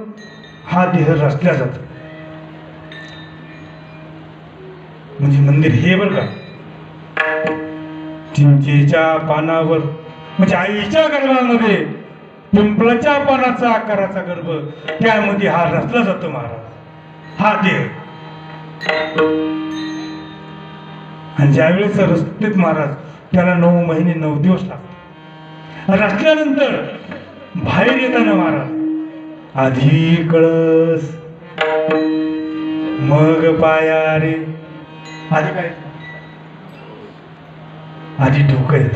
हा देह रचल्या जातो. म्हणजे मंदिर हे बरं का, चिंचेच्या पानावर, म्हणजे आईच्या गर्भामध्ये पिंपळाच्या पानाचा आकाराचा गर्भ त्यामध्ये हा रचला जातो महाराज, हा देह. आणि ज्यावेळेस रचतेत महाराज त्याला 9 महिने 9 दिवस लागतात. रचल्यानंतर बाहेर येताना महाराज आधी कळस मग पाया रे. आधी काय? आधी डोकं येत.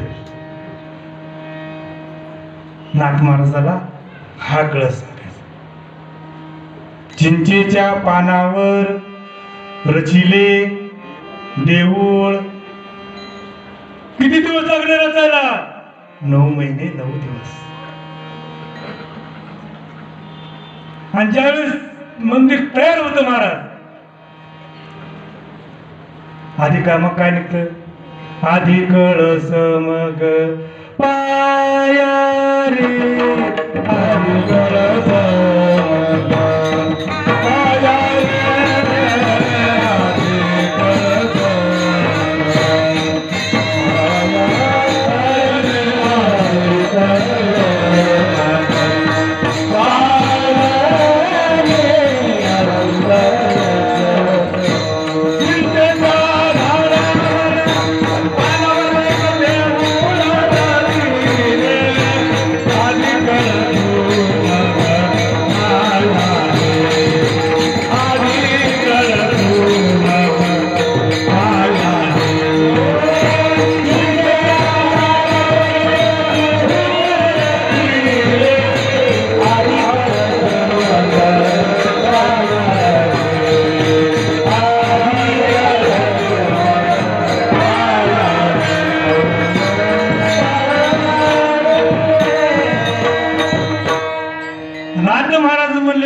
नाथ महाराजाला हा कळस सांगायचा. चिंचेच्या पानावर रचिले देऊळ. किती दिवस लागले रचायला? 9 महिने 9 दिवस. आणि ज्यावेळेस मंदिर तयार होतं महाराज आधी काय मग काय निघतं? आधी कळस मग पाया रे. आधी कळस मग पाया रे.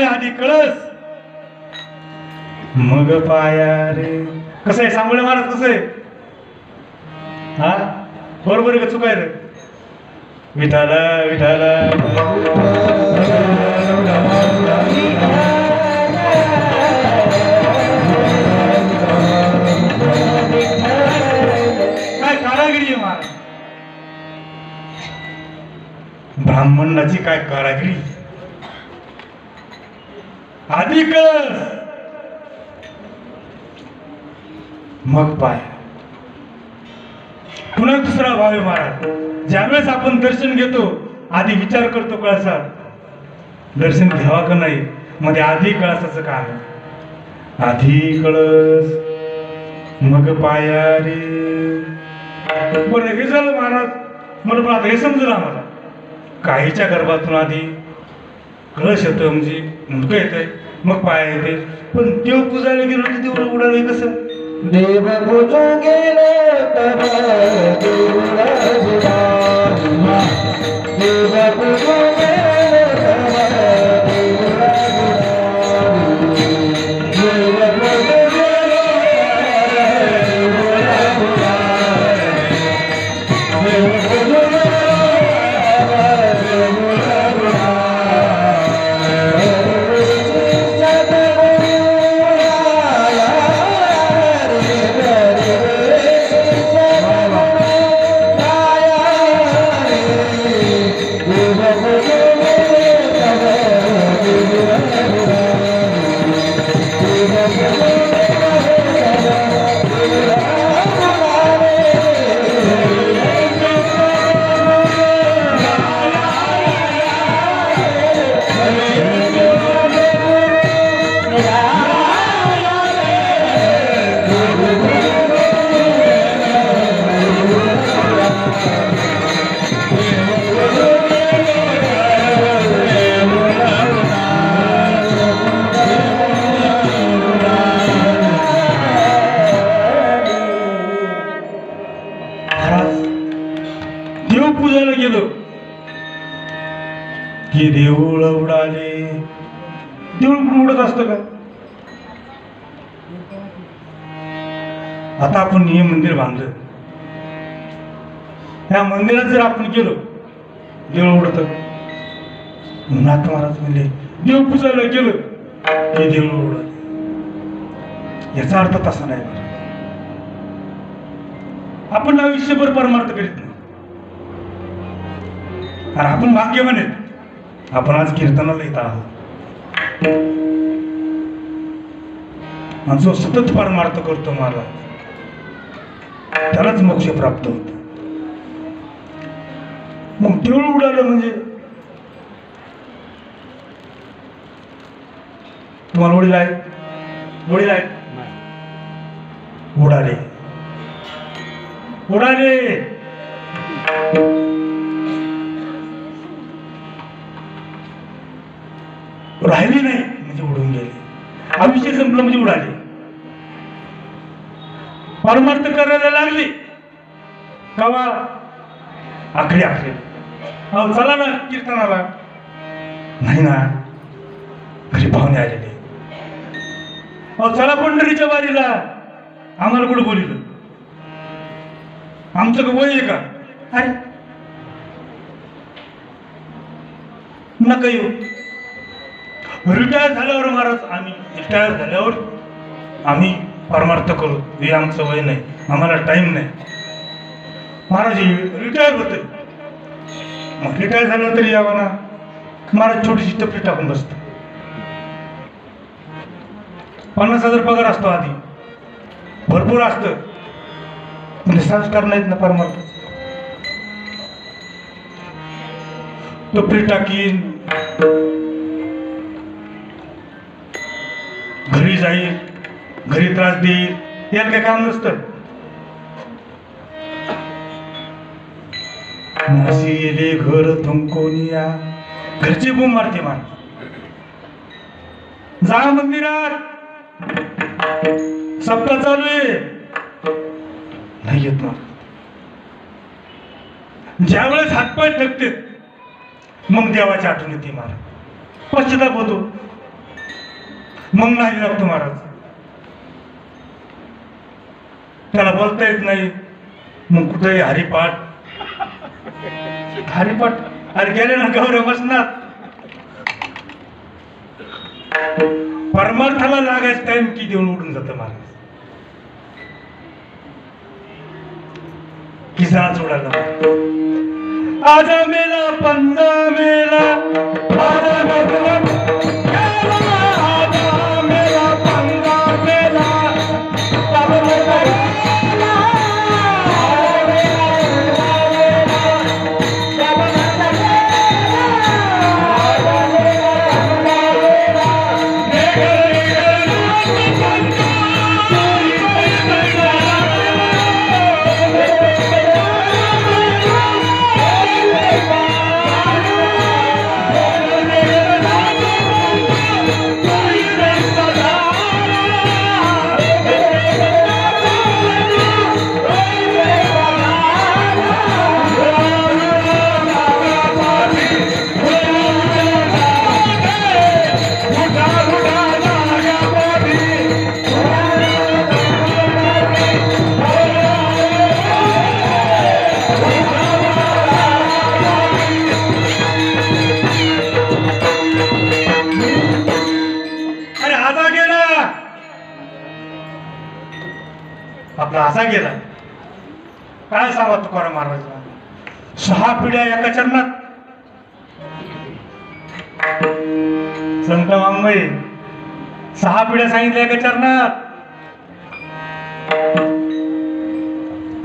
आधी कळस मग पाया रे. कसं आहे सांगोळे महाराज? कसं आहे? हा बरोबर आहे का चुकाय रे? विठाला विठाला काय कारागिरी आहे महाराज? ब्राह्मणाची काय कारागिरी? आधी कळस मग पाय. पुन्हा दुसरा भाव आहे महाराज. ज्यावेळेस आपण दर्शन घेतो आधी विचार करतो कळसात दर्शन घ्यावा का नाही. मध्ये आधी कळसाचं काम आहे. आधी कळस मग पाया रे. बरं हे झालं महाराज. मला पण आता हे समजलं आम्हाला. काहीच्या गर्भातून आधी कळस येतो म्हणजे मुंडकं येतंय मग पाया येते. पण देव पूजायला गेलो तर देव उडालं कसं? देव पूजू गेले देव पूजू की देऊळ उडाले. देऊळ उडत असतं का? आता आपण हे मंदिर बांधलं. त्या मंदिरात जर आपण गेलो देऊळ उडत. नाथ महाराज म्हणले देव पुजायला गेलो की देऊळ उडत. याचा अर्थ तसा नाही. आपण आयुष्यभर परमार्थ करीत नाही. आणि आपण भाग्यवान आहेत. आपण आज कीर्तनाला येत आहोत आणि जो सतत परमार्थ करतो मला त्यालाच मोक्ष प्राप्त होत. मग देऊळ उडालं म्हणजे तुम्हाला वडील आहेत, वडील आहेत, उडाले उडाले. राहिली नाही म्हणजे उडून गेले. आयुष्य संपलं म्हणजे उडाले. परमार्थ करायला लागली कवा आखरी आखरी. अहो चला ना कीर्तनाला. नाही ना, घरी पाहुणे आलेले. अहो चला पंढरीच्या वारीला. आम्हाला कुठं बोलिलं? आमचं का वय आहे का? अरे नका येऊ. रिटायर झाल्यावर महाराज आम्ही रिटायर झाल्यावर आम्ही परमार्थ करू. हे आमचं वय नाही, आम्हाला टाइम नाही. महाराज रिटायर होते. मग रिटायर झालं तरी यावं ना. महाराज छोटीशी टपरी टाकून बसतो. 50,000 पगार असतो आधी, भरपूर असतं, म्हणजे संस्कार नाहीत ना परमार्थ. टपरी टाकीन, घरी जाईल, घरी त्रास देईल, यात काय काम नसतं. नाशी गेले घर थंकोनिया. घरचे बोंब मारते मान. जा मंदिरात, सप्ताह चालू आहे. नाही येत ना. ज्यावेळेस हातपाय थकते मग देवाची आठवण येते महाराज. पश्चाताप होतो, मग नाही लागतो महाराज. त्याला बोलता येत नाही, मग कुठे हरिपाठ हरिपाठ. अरे गेले ना गौरव बसणार. परमार्थाला लागायचं टाइम की देऊन उडून जातं महाराज. किसानाच उडाला. आजा मेला पंजा मेला, आजा मेला पंजा मेला. आपला असा गेला. काय सांगा तुकाराम महाराजला. 6 पिढ्या एका चरणात. संत वाङ्मय 6 पिढ्या सांगितल्या एका चरणात.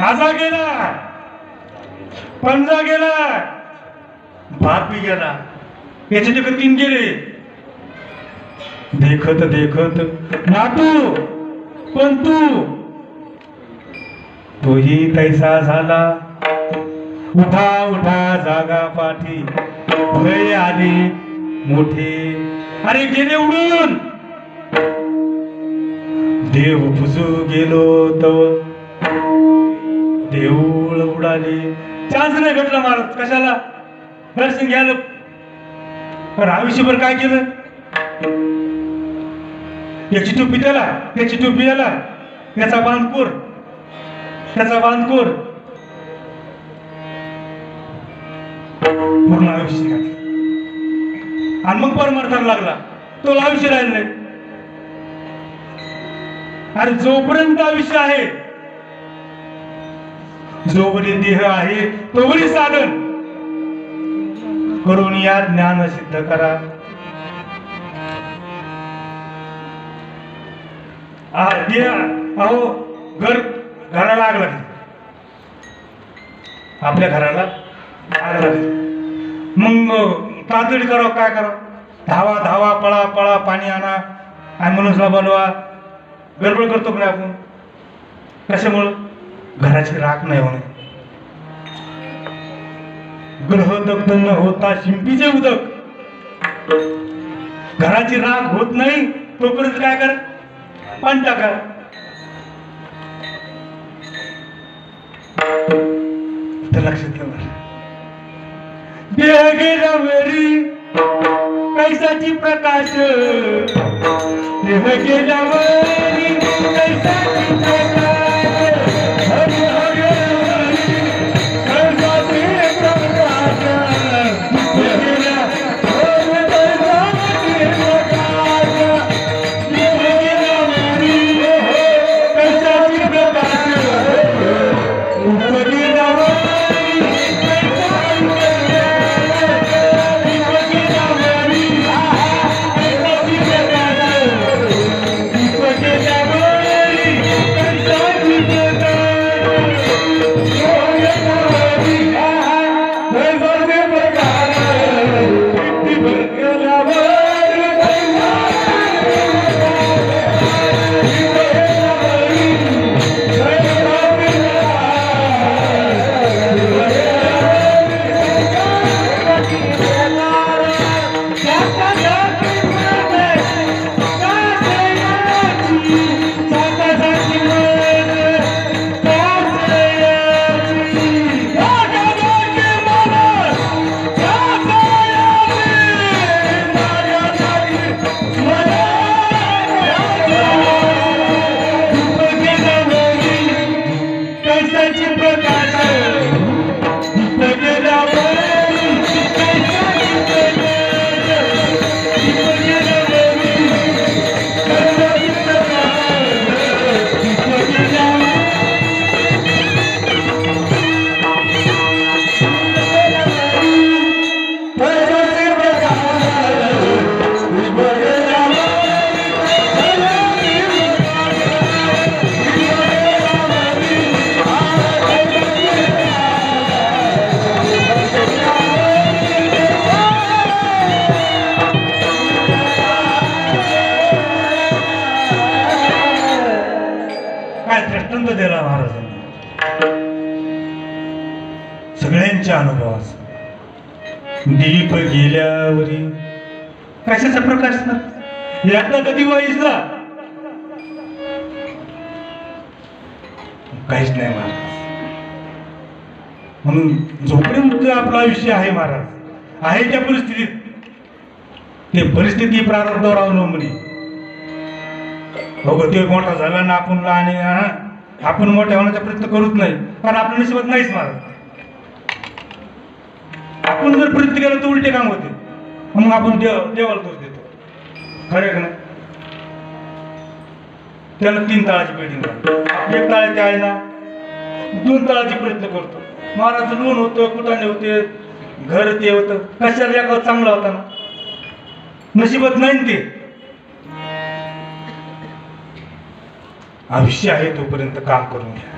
आजा गेला, पंजा गेला, बाप बी गेला. याचे ते 3 गेले. देखत देखत नातू पण तोही तैसा झाला. उठा उठा जागा पाठी, भय आले मोठे. अरे गेले उडून. देव पुजू गेलो तव देऊळ उडाले. चान्स नाही भेटला महाराज. कशाला दर्शन घ्यायला. पण आयुष्यभर काय केलं. याची टोपी त्याला, त्याची टोपी याला, याचा बांधकोर, त्याचा बांधकोर. पूर्ण आयुष्य घातलं. आणि मग परमार्थाला लागला. तो आयुष्य राहिलं नाही. अरे जोपर्यंत आयुष्य आहे, जोवरी देह आहे तोवरी साधन. करून या ज्ञान सिद्ध करा. अहो घराला आग लागली, आपल्या घराला आग लागली. मग तातडी करावं, काय करावं? धावा धावा, पळा पळा, पाणी आणा, ॲम्ब्युलन्सला बोलवा. गडबड करतो का आपण? कशामुळं? घराची राख नाही होणे. ग्रह दग्ध न होता शिंपीचे उदक. घराची राख होत नाही तोपर्यंत काय करा? पाणी टाका. लक्षात ठेवा. देह गेल्यावरी कैसाची प्रकाश, देह गेल्यावरी कैसाची प्रकाश, हरी हरी कैसाची प्रकाश, देह गेल्यावरी कैसाची प्रकाश, देह गेल्यावरी कैसाची प्रकाश, उपरी दृष्टांत दिला महाराजांनी सगळ्यांच्या अनुभवास. दीप गेल्यावरी कशाचा प्रकाश ना, एकदा कधी वाईसला काहीच नाही महाराज. म्हणून जोपर्यंत आपलं आयुष्य आहे महाराज, आहे त्या परिस्थितीत, ते परिस्थिती प्रारब्धावर अवलंबून आहे. ते मोठा झाला ना आपण लहान, आपण मोठ्या होण्याचा प्रयत्न करूच नाही, कारण आपल्या नशिबात नाहीच महाराज. आपण जर प्रयत्न केला तर उलटे काम होते, मग आपण देवाला दोष देतो. खरे का नाही? त्याला 3 ताळाची बिल्डिंग, 1 ताळ्याची आहे ना, 2 ताळाची प्रयत्न करतो. महाराज लोन होतं, कुटाणे होते, घर ते होतं, कशाला एका चांगला होता ना, नशिबात नाही ते. आयुष्य आहे तोपर्यंत काम करून घ्या.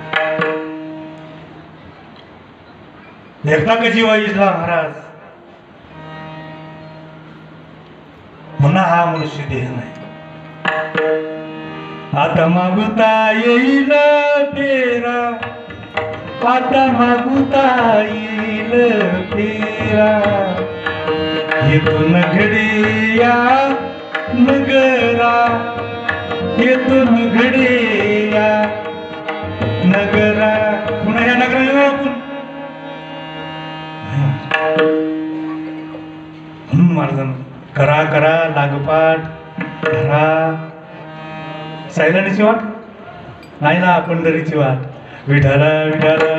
एकदा कशी वाईसला महाराज, म्हणा हा मनुष्य देह नाही. आता मागुता येईल फेरा, आता मागुता येईल फेरा, येथून घडी या नगरा, येथून घडी या नगरा. पुन्हा या नगराला आपण म्हणून महाराजांना करा करा लागपाठ धरा. सायलानीची वाट नाही ना, पंढरीची वाट. विठाला विठाला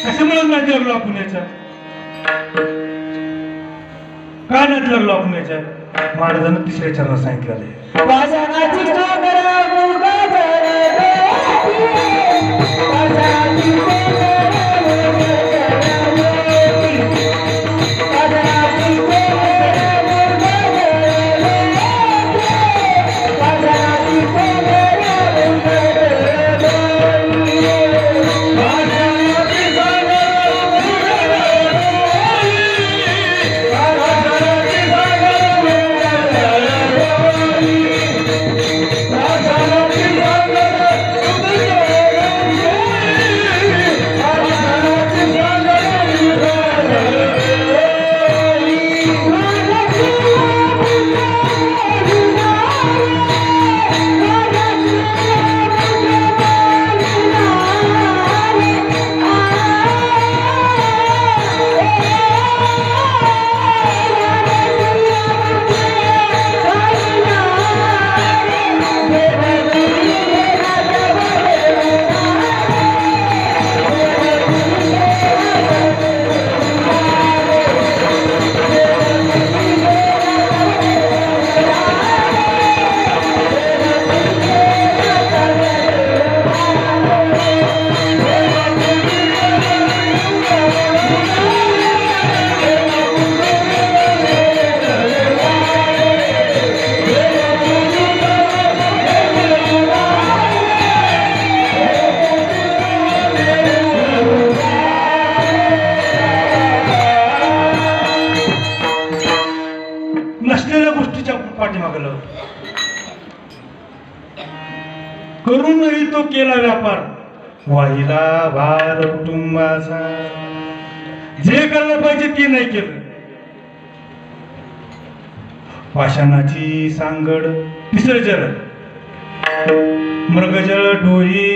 कशामुळे नाच लागलो आपण याच्या, का नाच लागलो आपण याच्या? महाराजांना 3ऱ्या चरणात सांगितलेलं आहे. नसलेल्या गोष्टीच्या पाठीमागे लागलो. करूनही तो केला व्यापार, वाहिला भार कुटुंबाचा. जे करायला पाहिजे ते नाही केलं. पाषाणाची सांगड तिसरं चरण, मृगजळ डोही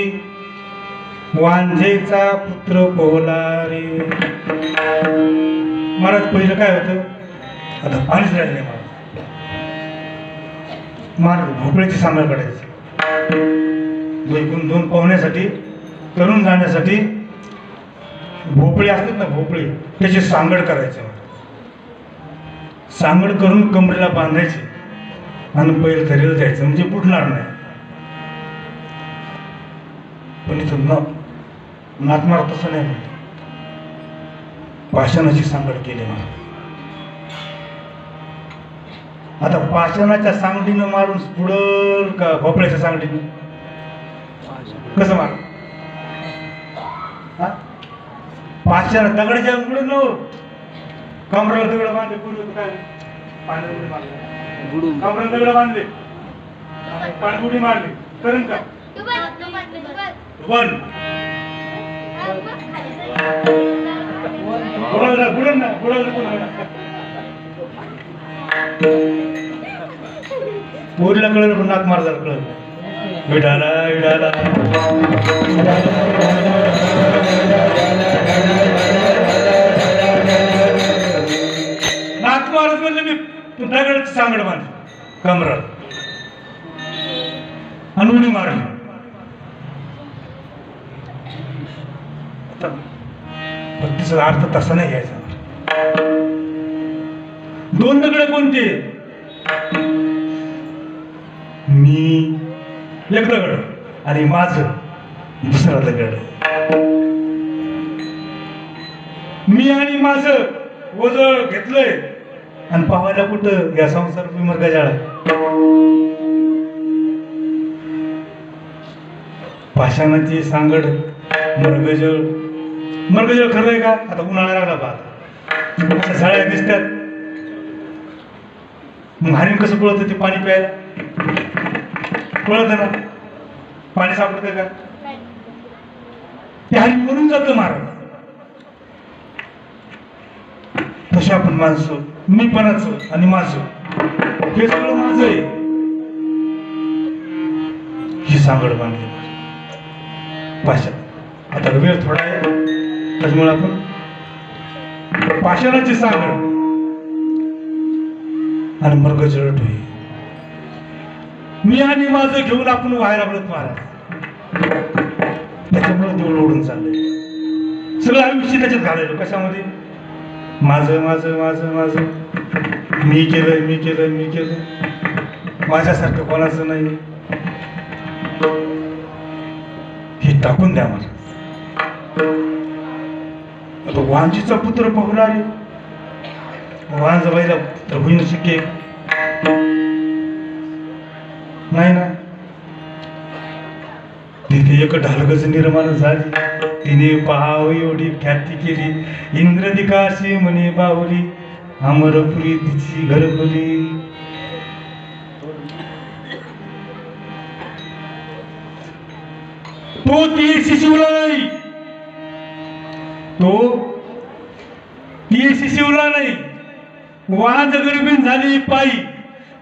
वांझेचा पुत्र पोहला रे. महाराज पहिलं काय होतं, आता पाणीच राहिलं नाही. महाराज भोपळ्याची सांगड काढायची. एकूण 2 पोहण्यासाठी तरुण जाण्यासाठी भोपळे असतात ना, भोपळे त्याची सांगड करायचे. सांगड करून कमरेला बांधायची आणि बैल धरीला जायचं, म्हणजे फुटणार नाही. पण इथं नाथमार तसं नाही म्हणतो, पाषाणाची सांगड केली मला. आता पाषाणाच्या सांगडीनं मारून पुढं का भोपळ्याच्या सांगडीनं कसं मार? पाषाण दगडाच्या पुढे न कमराला दगड बांधले, पूर्वी काय पाणी मारले, कमराला दगड बांधले, पाणबुडी मारली, करण का वन बुडन ना पोरीला कळलं पण नाक मार झालं, कळलं विडाला विडाला. नाक मारत म्हणलं मी दगडाची सांगड बांधली कमराला आणि उडी मारली. भक्तीचा अर्थ तसा नाही घ्यायचा. 2 दगड कोणते? मी एक दगड आणि माझं दुसरा दगड. मी आणि माझं ओझं घेतलंय आणि पाहायला कुठं या संसार मृगजळ. पाषाणाची सांगड मृगजळ. मृगजळ खरं आहे का? आता उन्हाळा लागला पाहता झाड्या दिसतात, मग हरिण कसं पळत ते पाणी प्यायला पळत ना, पाणी सापडत का? ते हरिण मरून जात महाराज. तसे आपण माणसं, मी पणाचं आणि माझं हे सगळं माझं आहे. ही सांगड बांधली पाषाण. आता वेळ थोडा आहे त्याच्यामुळे आपण पाषाणाची सांगड आणि मृगजळ डोही, मी आणि माझं घेऊन आपण व्हायला लागलो महाराज. त्याच्यामुळे देऊळ ओढून चाललंय. सगळं आयुष्य त्याच्यात घालायलो. कशामध्ये? माझं माझं माझं माझं, मी केलं मी केलं मी केलं, माझ्यासारखं कोणाचं नाही. टाकून द्या मला. आता वांजीचा पुत्र पहुला रे, वांजबाईला पुत्र होईन शिके नाही ना. तिथे एक ढालगज निर्माण झाली, तिने पहाव एवढी ख्याती केली. इंद्रदिकाशी म्हणे बाहुली, अमरपुरी तिची घरकुली. तो ती शिशिवला नाही, तो ती शिशिवला नाही. वाज गडबीन झाली पायी,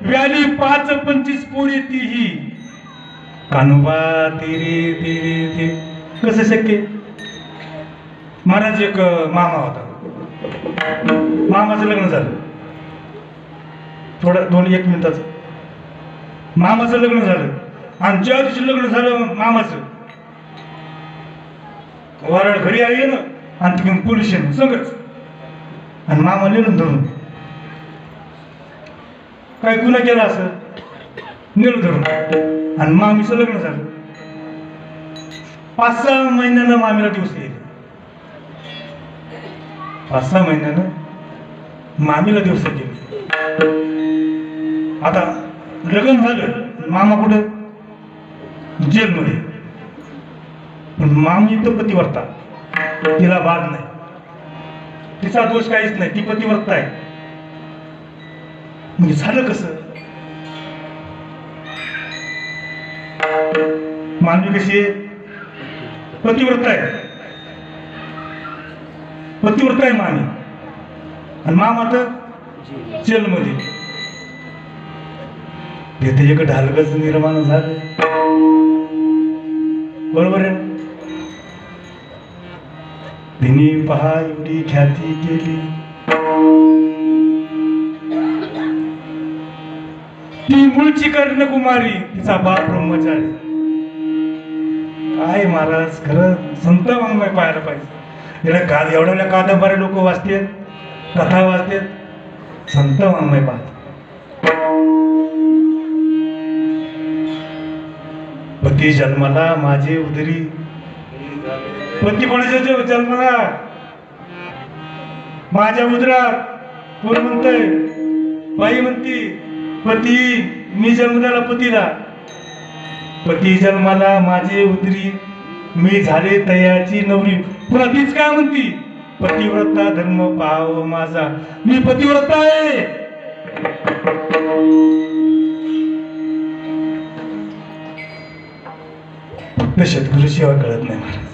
व्याली 5-25 पोरी तीही. कानुबा तेरे तेरे ते कसं शक्य. महाराज एक मामा होता, मामाचं लग्न झालं थोडं 2-1 मिनिटाचं. मामाचं लग्न झालं आणि ज्या दिवशी लग्न झालं मामाचं, वराड घरी आहे ना आणि तिकडून पोलीस सगळंच. आणि मामा नेलं धरून. काय गुन्हा केला असं, नेलं धरून. आणि मामीचं लग्न झालं. 5-6 महिन्यानं मामीला दिवस येईल. 5-6 महिन्यानं मामीला दिवस गेले. आता लग्न झालं, मामा कुठं, जेलमध्ये. पण मामी तो पतिव्रता, तिला बाळ नाही, तिचा दोष काहीच नाही, ती पतिव्रता आहे. म्हणजे झालं कसं, मानवी कशी आहे, पतिव्रता आहे, पतिव्रता आहे मामी. आणि मामा तर जेलमध्ये. तिथे एक ढालगज निर्माण झालं, बरोबर आहे. तिने पहा एवढी ख्याती केली, ती मूळची कर्णकुमारी, तिचा बाप ब्रह्मचारी. काय महाराज, खरं संत वाङ्मय पाहायला पाहिजे. एवढ्या कादंबऱ्या लोक वाचतात, कथा वाचतात, संत वाङ्मय पाहतात. पती जन्माला माझे उदरी, पती कोणाच्या जन्माला, माझ्या उदरात. कोण म्हणतंय, बाई म्हणती पती, मी जन्म दिला पतीला. पती जन्माला माझे उदरी, मी झाले तयाची नवरी. पुन्हा तीच काय म्हणती, पतिव्रता धर्म पाहाव माझा, मी पतिव्रता आहे. सद्गुरु शिवाय कळत नाही महाराज.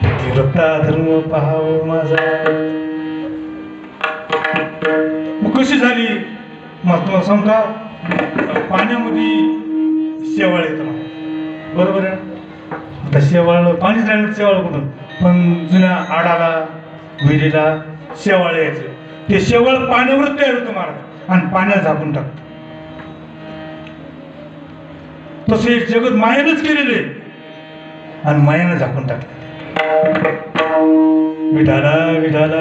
पतिव्रता धर्म पाहाव माझा. मग कशी झाली, मग तुम्हाला सांग का, पाण्यामध्ये शेवाळ येतं, बरोबर आहे. आता शेवाळ पाणीच राहिलं, शेवाळ कुठून, पण जुन्या आडाला विहिरीला शेवाळ यायचं. ते शेवाळ पाण्यावर तयार होतं महाराज, आणि पाण्यात झाकून टाकतं. तसे जगत मायानंच केलेले आणि मायानं झाकून टाकले. विठाला विठाला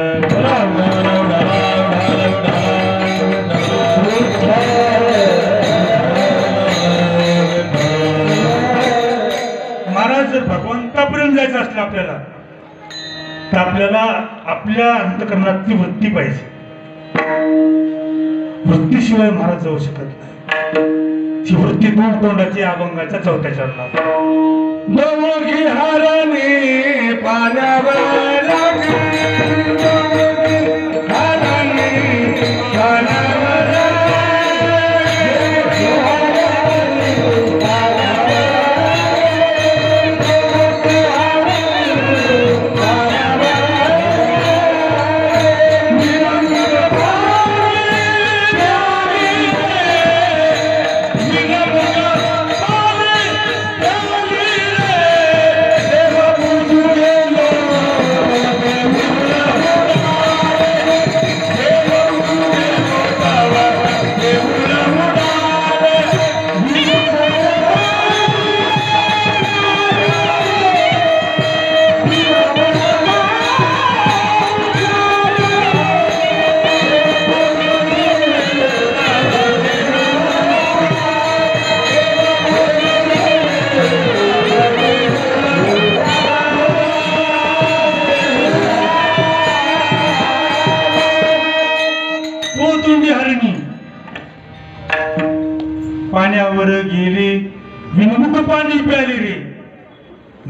महाराज, जर भगवंतापर्यंत जायचं असलं आपल्याला, तर आपल्याला आपल्या अंतःकरणातली वृत्ती पाहिजे. वृत्तीशिवाय महाराज जाऊ शकत नाही. ती वृत्ती दूर तोंडाची अभंगाच्या 4थ्या चरणात. दोघी हरणी पाण्यावर पाण्यावर गेली विनमुख पाणी प्याली रे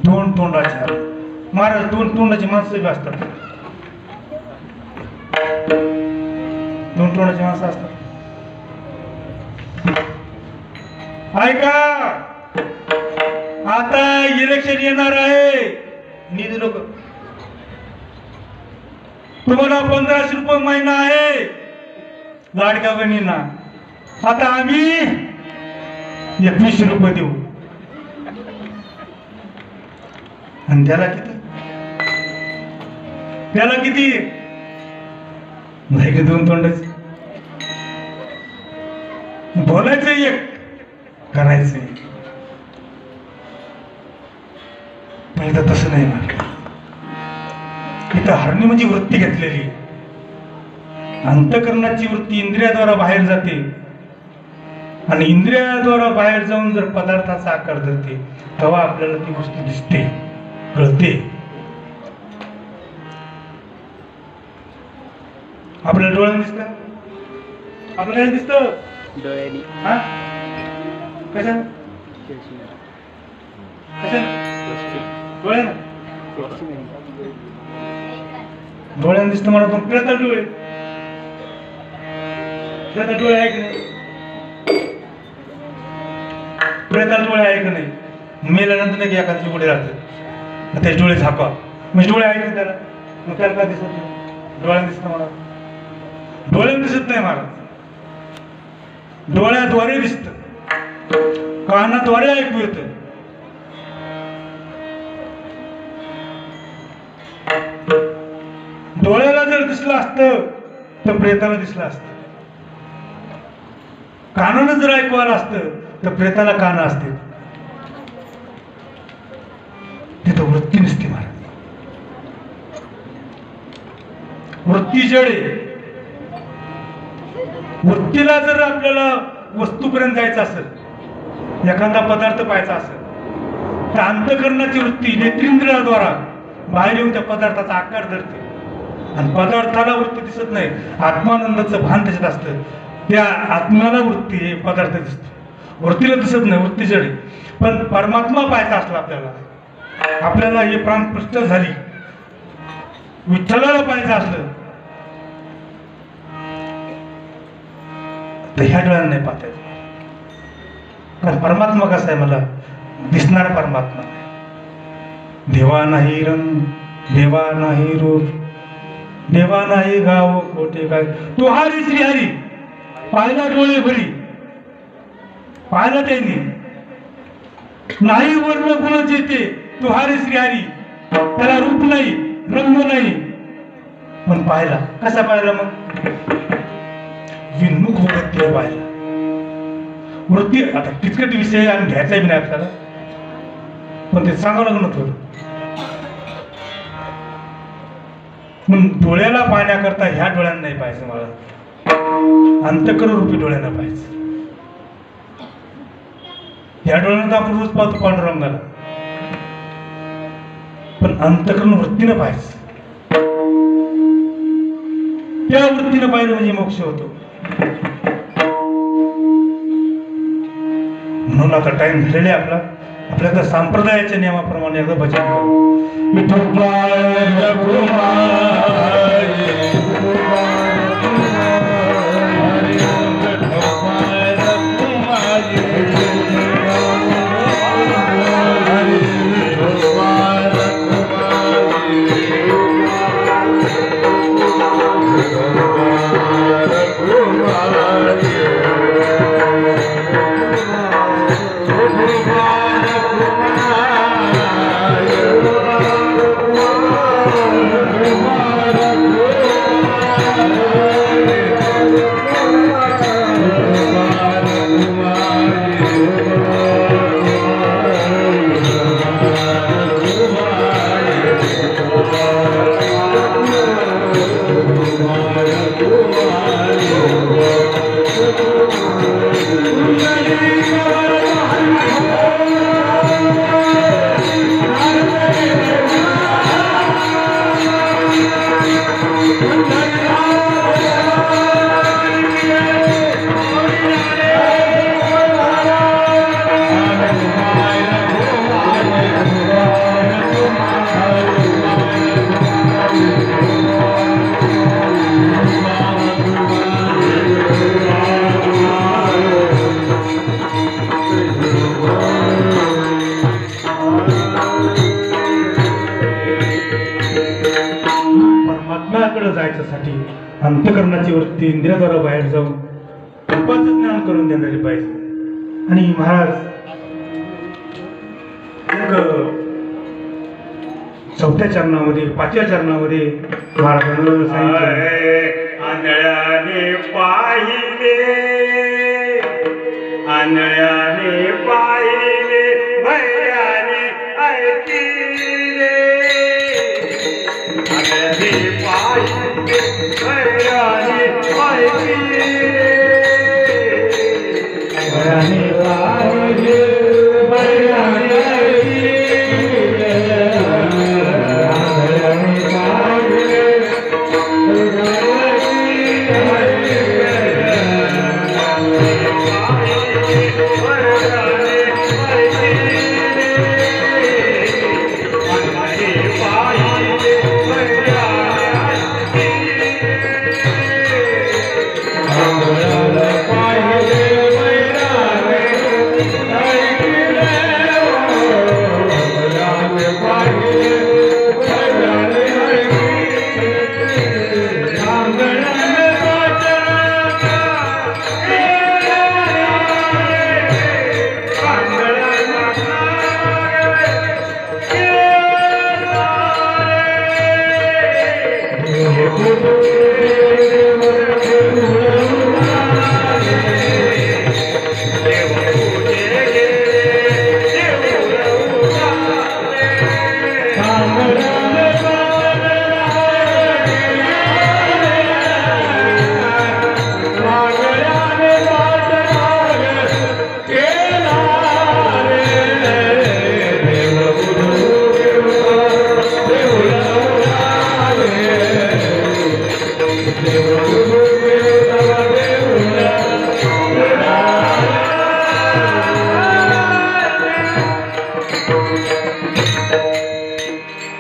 दोन तोंडाच्या महाराज दोन तोंडाची माणसं बी असतात दोन तोंडाची माणसं असतात ऐका आता इलेक्शन येणार आहे निधी लोक तुम्हाला 1500 रुपये महिना आहे लाडक्या बहिणींना आता आम्ही 21 रुपये देऊ आणि त्याला किती नाही की दोन तोंडच बोलायचं एक करायचं पहिलं तसं नाही म्हटलं इथं हरणी म्हणजे वृत्ती घेतलेली अंतःकरणाची वृत्ती इंद्रियाद्वारा बाहेर जाते आणि इंद्रियाद्वारा बाहेर जाऊन जर पदार्थाचा आकार धरते तेव्हा आपल्याला ती वस्तू दिसते कळते आपल्याला डोळ्याने दिसत आपल्याला दिसत डोळ्यानी हा कशा कशा डोळ्यानं डोळ्यानं दिसतं मला पण प्रेता डोळे प्रेता डोळे आहे की नाही प्रेताला डोळे आहे की नाही मेल्यानंतर नाही की एखाद्याची पुढे राहते त्याचे डोळे झापा म्हणजे डोळे आहेत त्याला मग त्याला काय दिसत नाही डोळ्यानं दिसतं मला डोळ्यानं दिसत नाही मला डोळ्याद्वारे दिसत कानाद्वारे ऐकू येतं डोळ्याला जर दिसलं असतं तर प्रेताला दिसलं असतं कानानं जर ऐकू आलं असतं तर प्रेताला कान असते तिथं वृत्ती नसते महाराज वृत्ती जडे वृत्तीला जर आपल्याला वस्तूपर्यंत जायचं असेल एखादा पदार्थ पाहायचा असेल तर अंतःकरणाची वृत्ती नेत्रेंद्रियाद्वारा बाहेर येऊन त्या पदार्थाचा आकार धरते आणि पदार्थाला वृत्ती दिसत नाही आत्मानंदाचं भान त्याच्यात असतं त्या आत्म्याला वृत्ती हे पदार्थ दिसतो वृत्तीला दिसत नाही वृत्ती जडे पण परमात्मा पाहायचा असला आपल्याला हे प्राणपृष्ठ झाली विठ्ठलाला पाहायचं असलं तर ह्या डोळ्यानं नाही पाहता येत कारण परमात्मा कसा आहे मला दिसणारा परमात्मा देवा नाही रंग देवा नाही रूप देवा नाही गाव कोठे काय तो हरी श्री हरी पाहिला डोळे भरी पाहिला त्यांनी नाही वर्ण गुणच येते तो हरी श्री हरी त्याला रूप नाही रंग नाही पण पाहिला कसा पाहिला मग विन्मुख वृत्तीला पाहिला वृत्ती आता किचकट विषय आणि घ्यायचा बी नाही आपल्याला पण ते सांगावं लागलं होतं पण डोळ्याला पाहण्याकरता ह्या डोळ्यांना नाही पाहायचं मला अंतःकरण रूपी डोळ्यांना पाहायचं ह्या डोळ्यांना तर आपण रोज पाहतो पांडुरंगाला पण अंतःकरण वृत्तीनं पाहायचं त्या वृत्तीनं पाहिलं म्हणजे मोक्ष होतो म्हणून आता टाइम झालेला आहे आपला आपल्या संप्रदायाच्या नियमाप्रमाणे एकदा भजन करू करण्यासाठी अंतकरणाची वृत्ती इंद्रियाद्वारा बाहेर जाऊन रूपाचं ज्ञान करून देणारी पाहिजे. आणि महाराज एक चौथ्या चरणामध्ये 5व्या चरणामध्ये महाराजांना सांगितलं, आंधळ्याने पाहिले आंधळ्याने पाहिले भैयाने ऐकिले आंधळ्याने पाहिले भैयाने ऐकिले भयाने पाहिले भयाने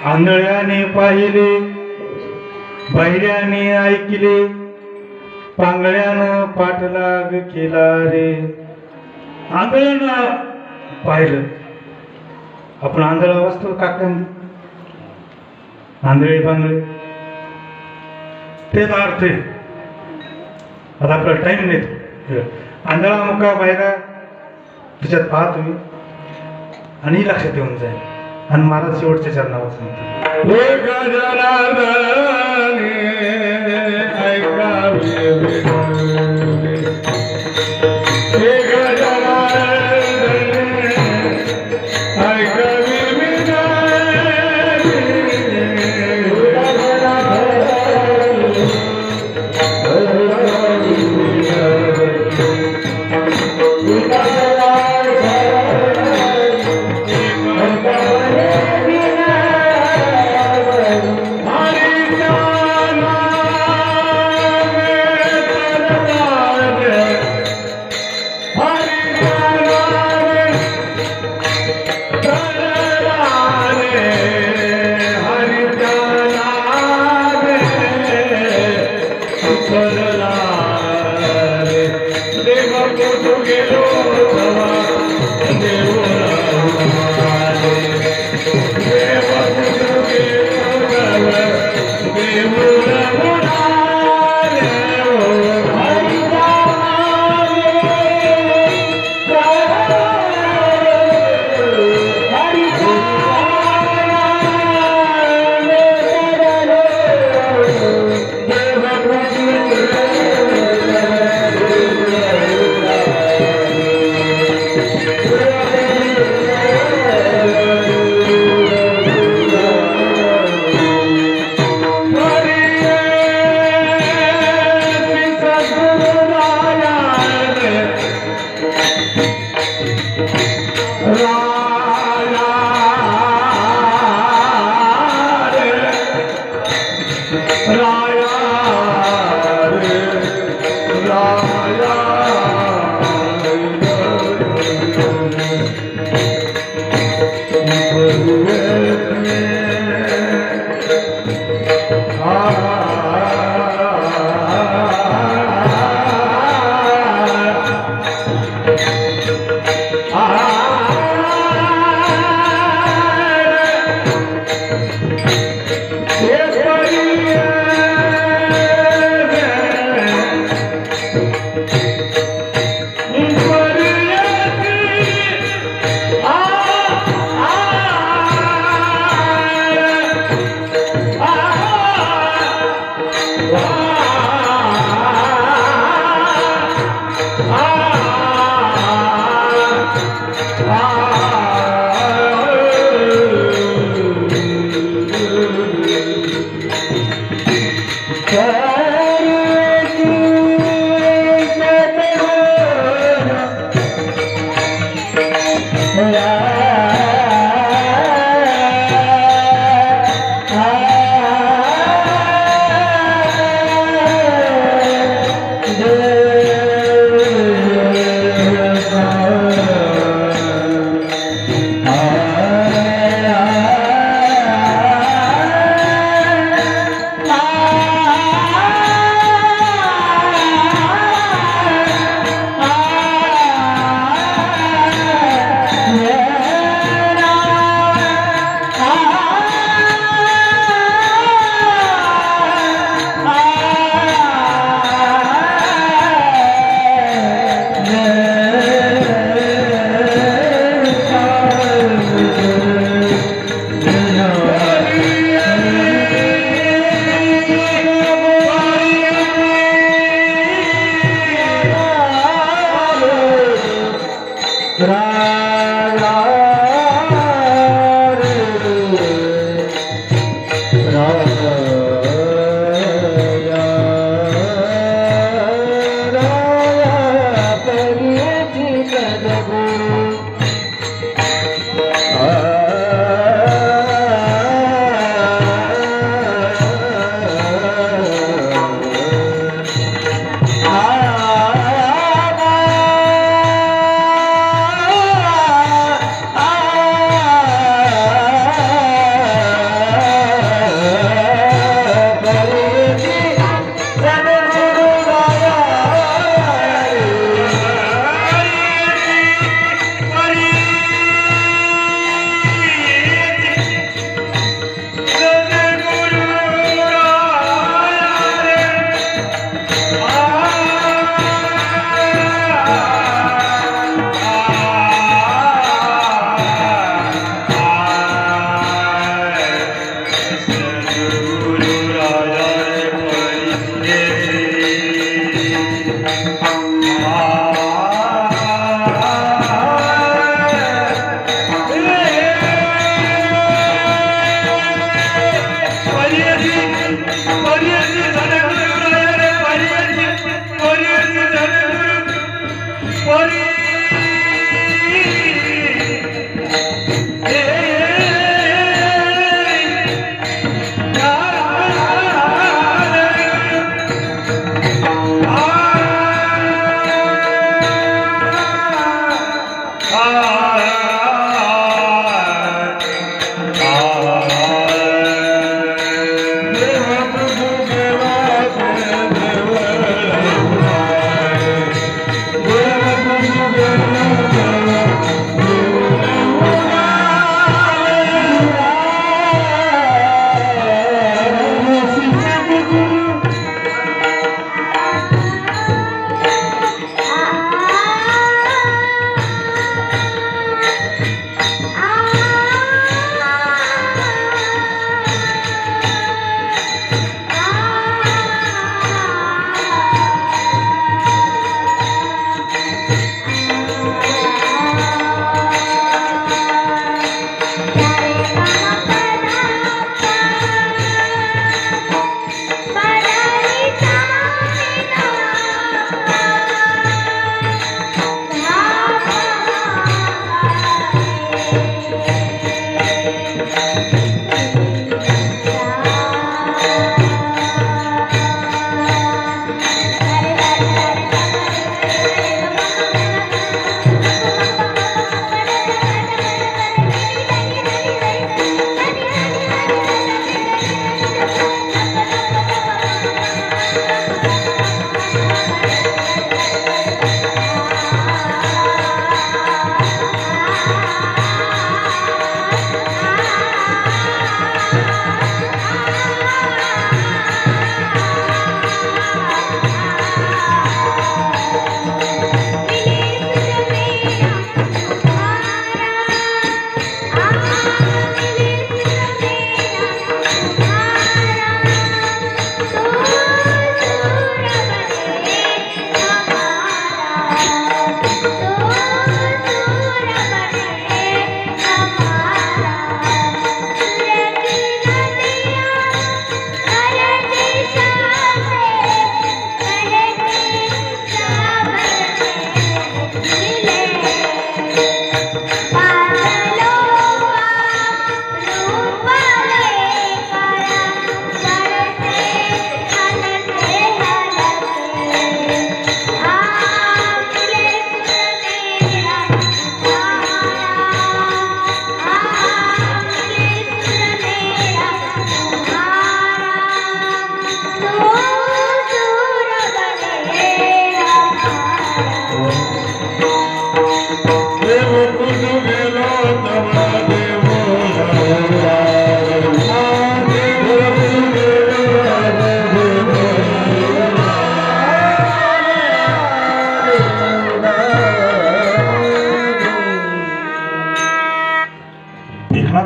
आंधळ्याने पाहिले बहिऱ्याने ऐकले पांगळ्यानं पाठलाग केला रे. आंधळ्यानं पाहिलं, आपण आंधळा वाचतो काकांनी आंधळे पांगळे तेच अर्थ आहे. आता आपला टाइम नाही. आंधळा मुका बाहेर तिच्यात पाहा तुम्ही आणि लक्षात येऊन जाईल. आणि महाराज शेवटच्या चरणावर सांगतो,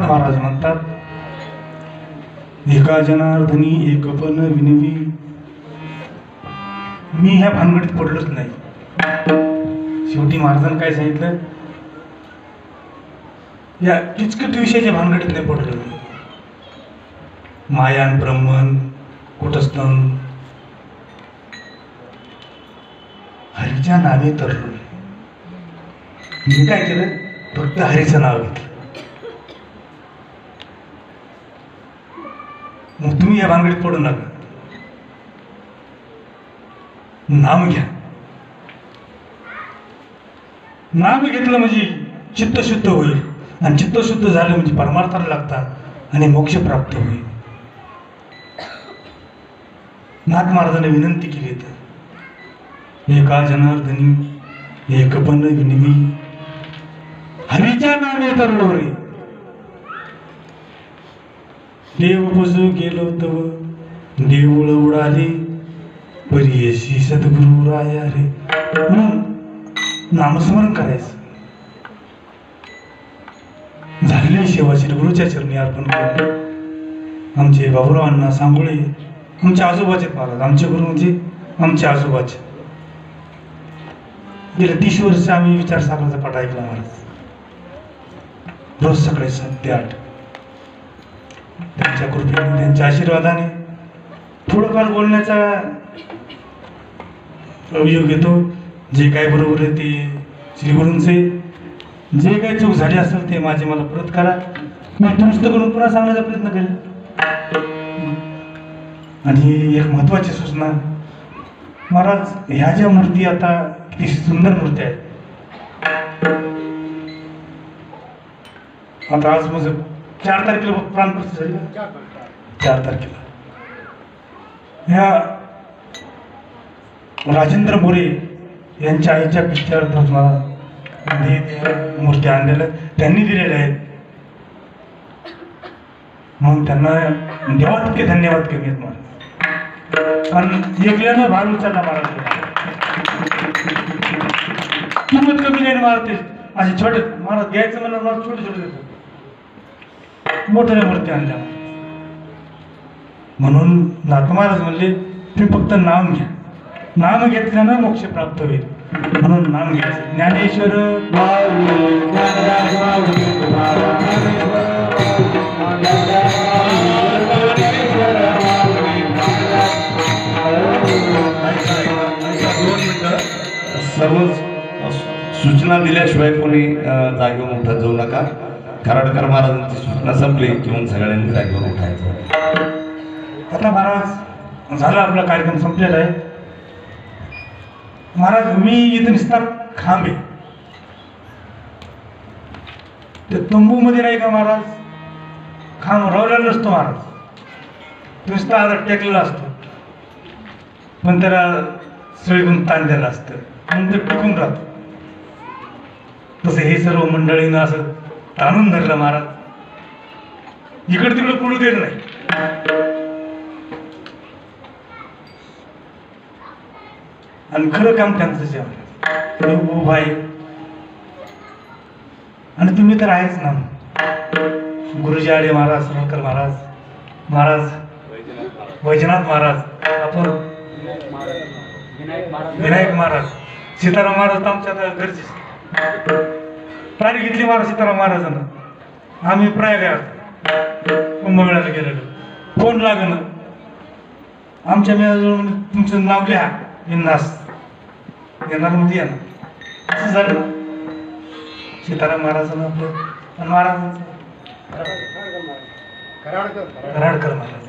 महाराज म्हणतात, एका जनार्दनी एकपण विनवी. मी ह्या भानगडीत पडलोच नाही. शेवटी महाराजांनी काय सांगितलं, या किचकट विषयाच्या भानगडीत नाही पडलो. मायान ब्रह्मन कुटस्थं हरीच्या नावे तरलो. मी काय केलं, फक्त हरीचं नाव घेतलं. मग तुम्ही या भानगडीत पडू नका. नाम घ्या. नाम घेतलं म्हणजे चित्त शुद्ध होईल, आणि चित्त शुद्ध झालं म्हणजे परमार्थाला लागतात आणि मोक्ष प्राप्त होईल. नाथ महाराजांनी विनंती केली तर एका जनार्दनी एक पण विनवी हरीच्या नामे तरलो रे. देव बजू गेलो तव देऊळ उडाली परीयशी सद्गुरु राया रे. म्हणून नामस्मरण करायचं. झालेली सेवा श्री गुरुच्या चरणी अर्पण करून आमचे बाबूरावांना सांगोळे आमच्या आजोबाचे महाराज, आमचे गुरु म्हणजे आमच्या आजोबाचे. गेले 30 वर्ष आम्ही विचारसागराचा पाठ ऐकला महाराज, रोज सकाळी 7 ते 8. त्यांच्या कृपेने त्यांच्या आशीर्वादाने थोडंफार बोलण्याचा अभियोग येतो. जे काय बरोबर आहे ते श्री गुरूंचे, जे काही चूक झाली असेल ते माझे मला परत करा. मी दुरुस्त करून पुन्हा सांगण्याचा प्रयत्न करेन. आणि एक महत्वाची सूचना महाराज, ह्या ज्या मूर्ती आता किती सुंदर मूर्ती आहेत. आता आज माझं 4 तारखेला प्राणप्रतिष्ठा झाली. 4 तारखेला ह्या राजेंद्र मोरे यांच्या आईच्या पिक्चर मूर्ती आणलेल्या त्यांनी दिलेल्या आहेत. म्हणून त्यांना देवातितके धन्यवाद कमी आहेत महाराज. कारण एकल्यानं भार उचलला महाराज. किंमत कमी नाही मारते. असे छोटे महाराज घ्यायचं म्हणलं मला छोटे छोटे देतो. मोठ्या मूर्ती आणल्या. म्हणून नाथ महाराज म्हणले तुम्ही फक्त नाम घ्या. नाम घेतल्यानं मोक्ष प्राप्त होईल. म्हणून नाम घ्यायचं. ज्ञानेश्वर सर्व सूचना दिल्याशिवाय कोणी जागेवर उठत जाऊ नका. कराडकर महाराजांची सूचना संपली किंवा सगळ्यांनी जागेवर उठायचं. आता महाराज झाला आपला कार्यक्रम संपलेला आहे. महाराज मी इथं नुसता खांब आहे. ते तंबूमध्ये नाही का महाराज, खांब रावलेला नसतो महाराज. नुसता आता टेकलेला असतो, पण त्याला सळीतून ताणलेलं असतं म्हणून ते टिकून राहतं. तसं हे सर्व मंडळीनं असं ताणून धरलं महाराज. इकडे तिकडे पडू देत नाही. आणि खरं काम त्यांचं जेवण उभा आहे. आणि तुम्ही तर आहेच ना. गुरुजी आडे महाराज, सरळकर महाराज, महाराज वैजनाथ महाराज, आपण विनायक महाराज, सीताराम महाराज तर आमच्या घरचे प्राणी घेतली महाराज. सीताराम महाराजांना आम्ही प्रयागराज कुंभमेळ्याला गेलेलो. फोन लागणं आमच्या मेळाजवळ तुमचं नाव लिहा बिनधास्त येणार मध्ये या ना. असं झालं ना. सीताराम महाराजांना आपलं महाराजांचं कराडकर महाराज,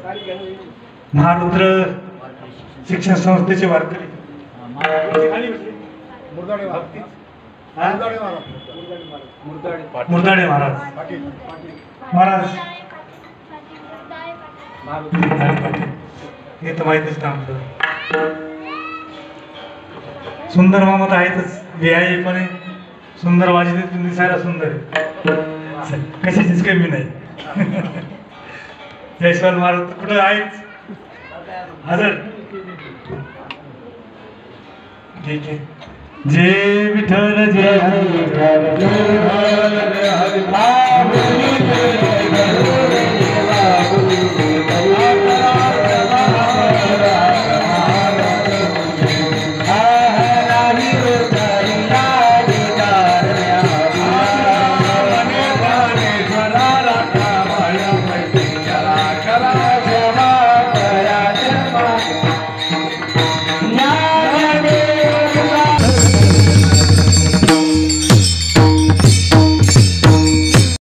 महारुद्र शिक्षण संस्थेचे वारकरी, मुरदाडे महाराज, महाराज हे तर माहितीच ना आपलं. सुंदर मामा तर आहेतच. विहाई पण आहे, सुंदर वाजते, तुम्ही दिसायला सुंदर आहे, कशाचीच कमी नाही. जयस्वाल महाराज कुठं आहेच हजर. ठीक आहे. जय विठ्ठल जय हरी.